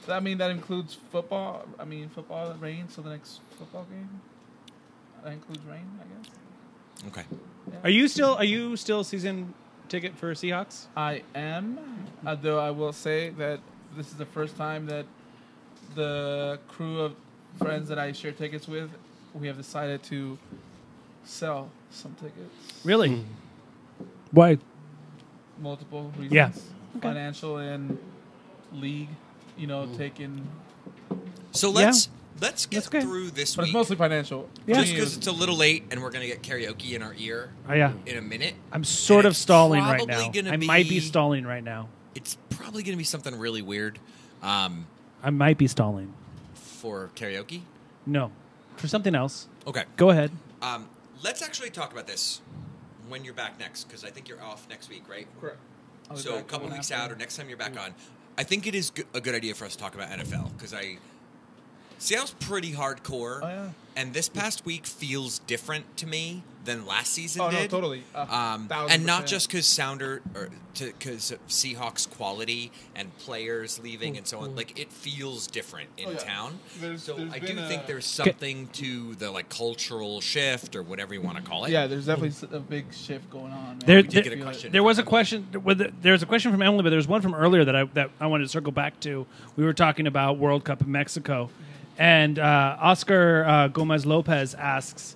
So, I mean, that includes football. I mean, football, rain, so the next football game. That includes rain, I guess. Okay. Are you still season ticket for Seahawks? I am, though I will say that this is the first time that the crew of friends that I share tickets with, we have decided to sell some tickets. Really? Why? Multiple reasons. Yeah. Okay. Financial and league, taking. So let's That's get okay. through this But week. it's mostly financial. Yeah. Just Me because is- it's a little late and we're gonna get karaoke in our ear Oh, yeah. in a minute. I'm sort And of it's stalling right probably now. gonna I might be be- stalling right now. It's probably gonna be something really weird I might be stalling. for karaoke. No. For something else. Okay. Go ahead. Let's actually talk about this when you're back next, because I think you're off next week, right? Correct. I'll be So a back couple one weeks after. out, or next time you're back on, I think it is a good idea for us to talk about NFL, because Seattle's pretty hardcore, Oh, yeah. and this past week feels different to me than last season Oh, no, did. totally. And not 1000%. just because of Seahawks quality and players leaving and so on. Like, it feels different in Oh, yeah. town. There's I been do a- think there's something to the cultural shift or whatever you want to call it. Yeah, there's definitely a big shift going on. Man. There- We did get a feel it. question. There was a question. There was a question from Emily, but there was one from earlier that I wanted to circle back to. We were talking about World Cup in Mexico, and Oscar Gomez Lopez asks,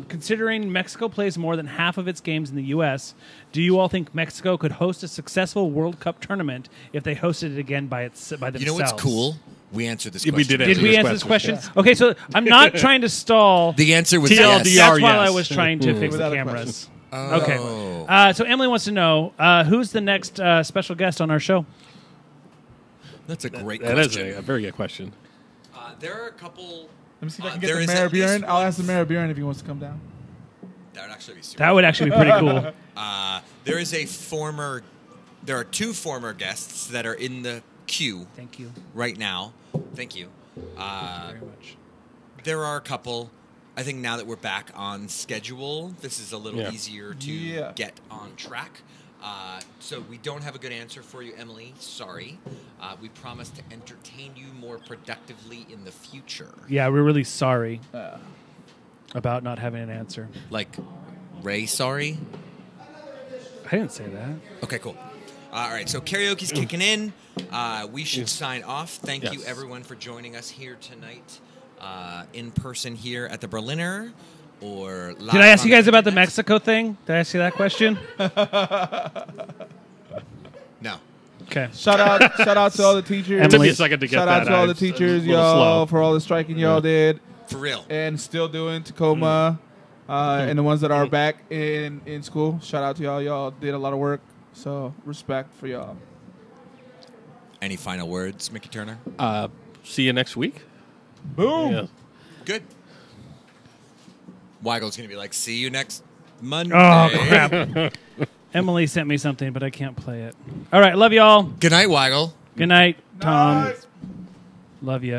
considering Mexico plays more than half of its games in the U.S., do you all think Mexico could host a successful World Cup tournament if they hosted it again by themselves? You know what's cool? We answered this We question. did Did we answer this question? Okay, so I'm not trying to stall. The answer was TLDR, yes. That's while yes. I was trying to fix the Without a cameras. Oh. Okay. So Emily wants to know who's the next special guest on our show. That's a great That is question. a very good question. There are a couple. Let me see if I can there get is the Mayor at least Buren. I'll one- ask the Mayor Buren if he wants to come down. That would actually be super. That would actually be pretty cool. There is a former. There are two former guests that are in the queue Thank you right now. Thank you. very much. There are a couple. I think now that we're back on schedule, this is a little Yeah. easier to Yeah. get on track. So we don't have a good answer for you, Emily. Sorry. We promise to entertain you more productively in the future. Yeah, we're really sorry about not having an answer. Like, Ray, sorry? I didn't say that. Okay, cool. All right, so karaoke's kicking in. We should sign off. Thank you, Yes. everyone, for joining us here tonight, in person here at the Berliner, or live Did I ask on you guys about the internet. Mexico thing? Did I ask you that question? No. Okay. Shout out to all the teachers. Emily- Took me a second to get Shout that. out to all I the was teachers, a little y'all, slow. for all the striking y'all did For real. and still doing Tacoma, and the ones that are back in school. Shout out to y'all. Y'all did a lot of work, so respect for y'all. Any final words, Mickey Turner? See you next week. Boom. Yeah. Good. Weigel's going to be like, see you next Monday. Oh, crap. Emily sent me something, but I can't play it. All right. Love y'all. Good night, Weigel. Good night, Tom. Nice. Love you.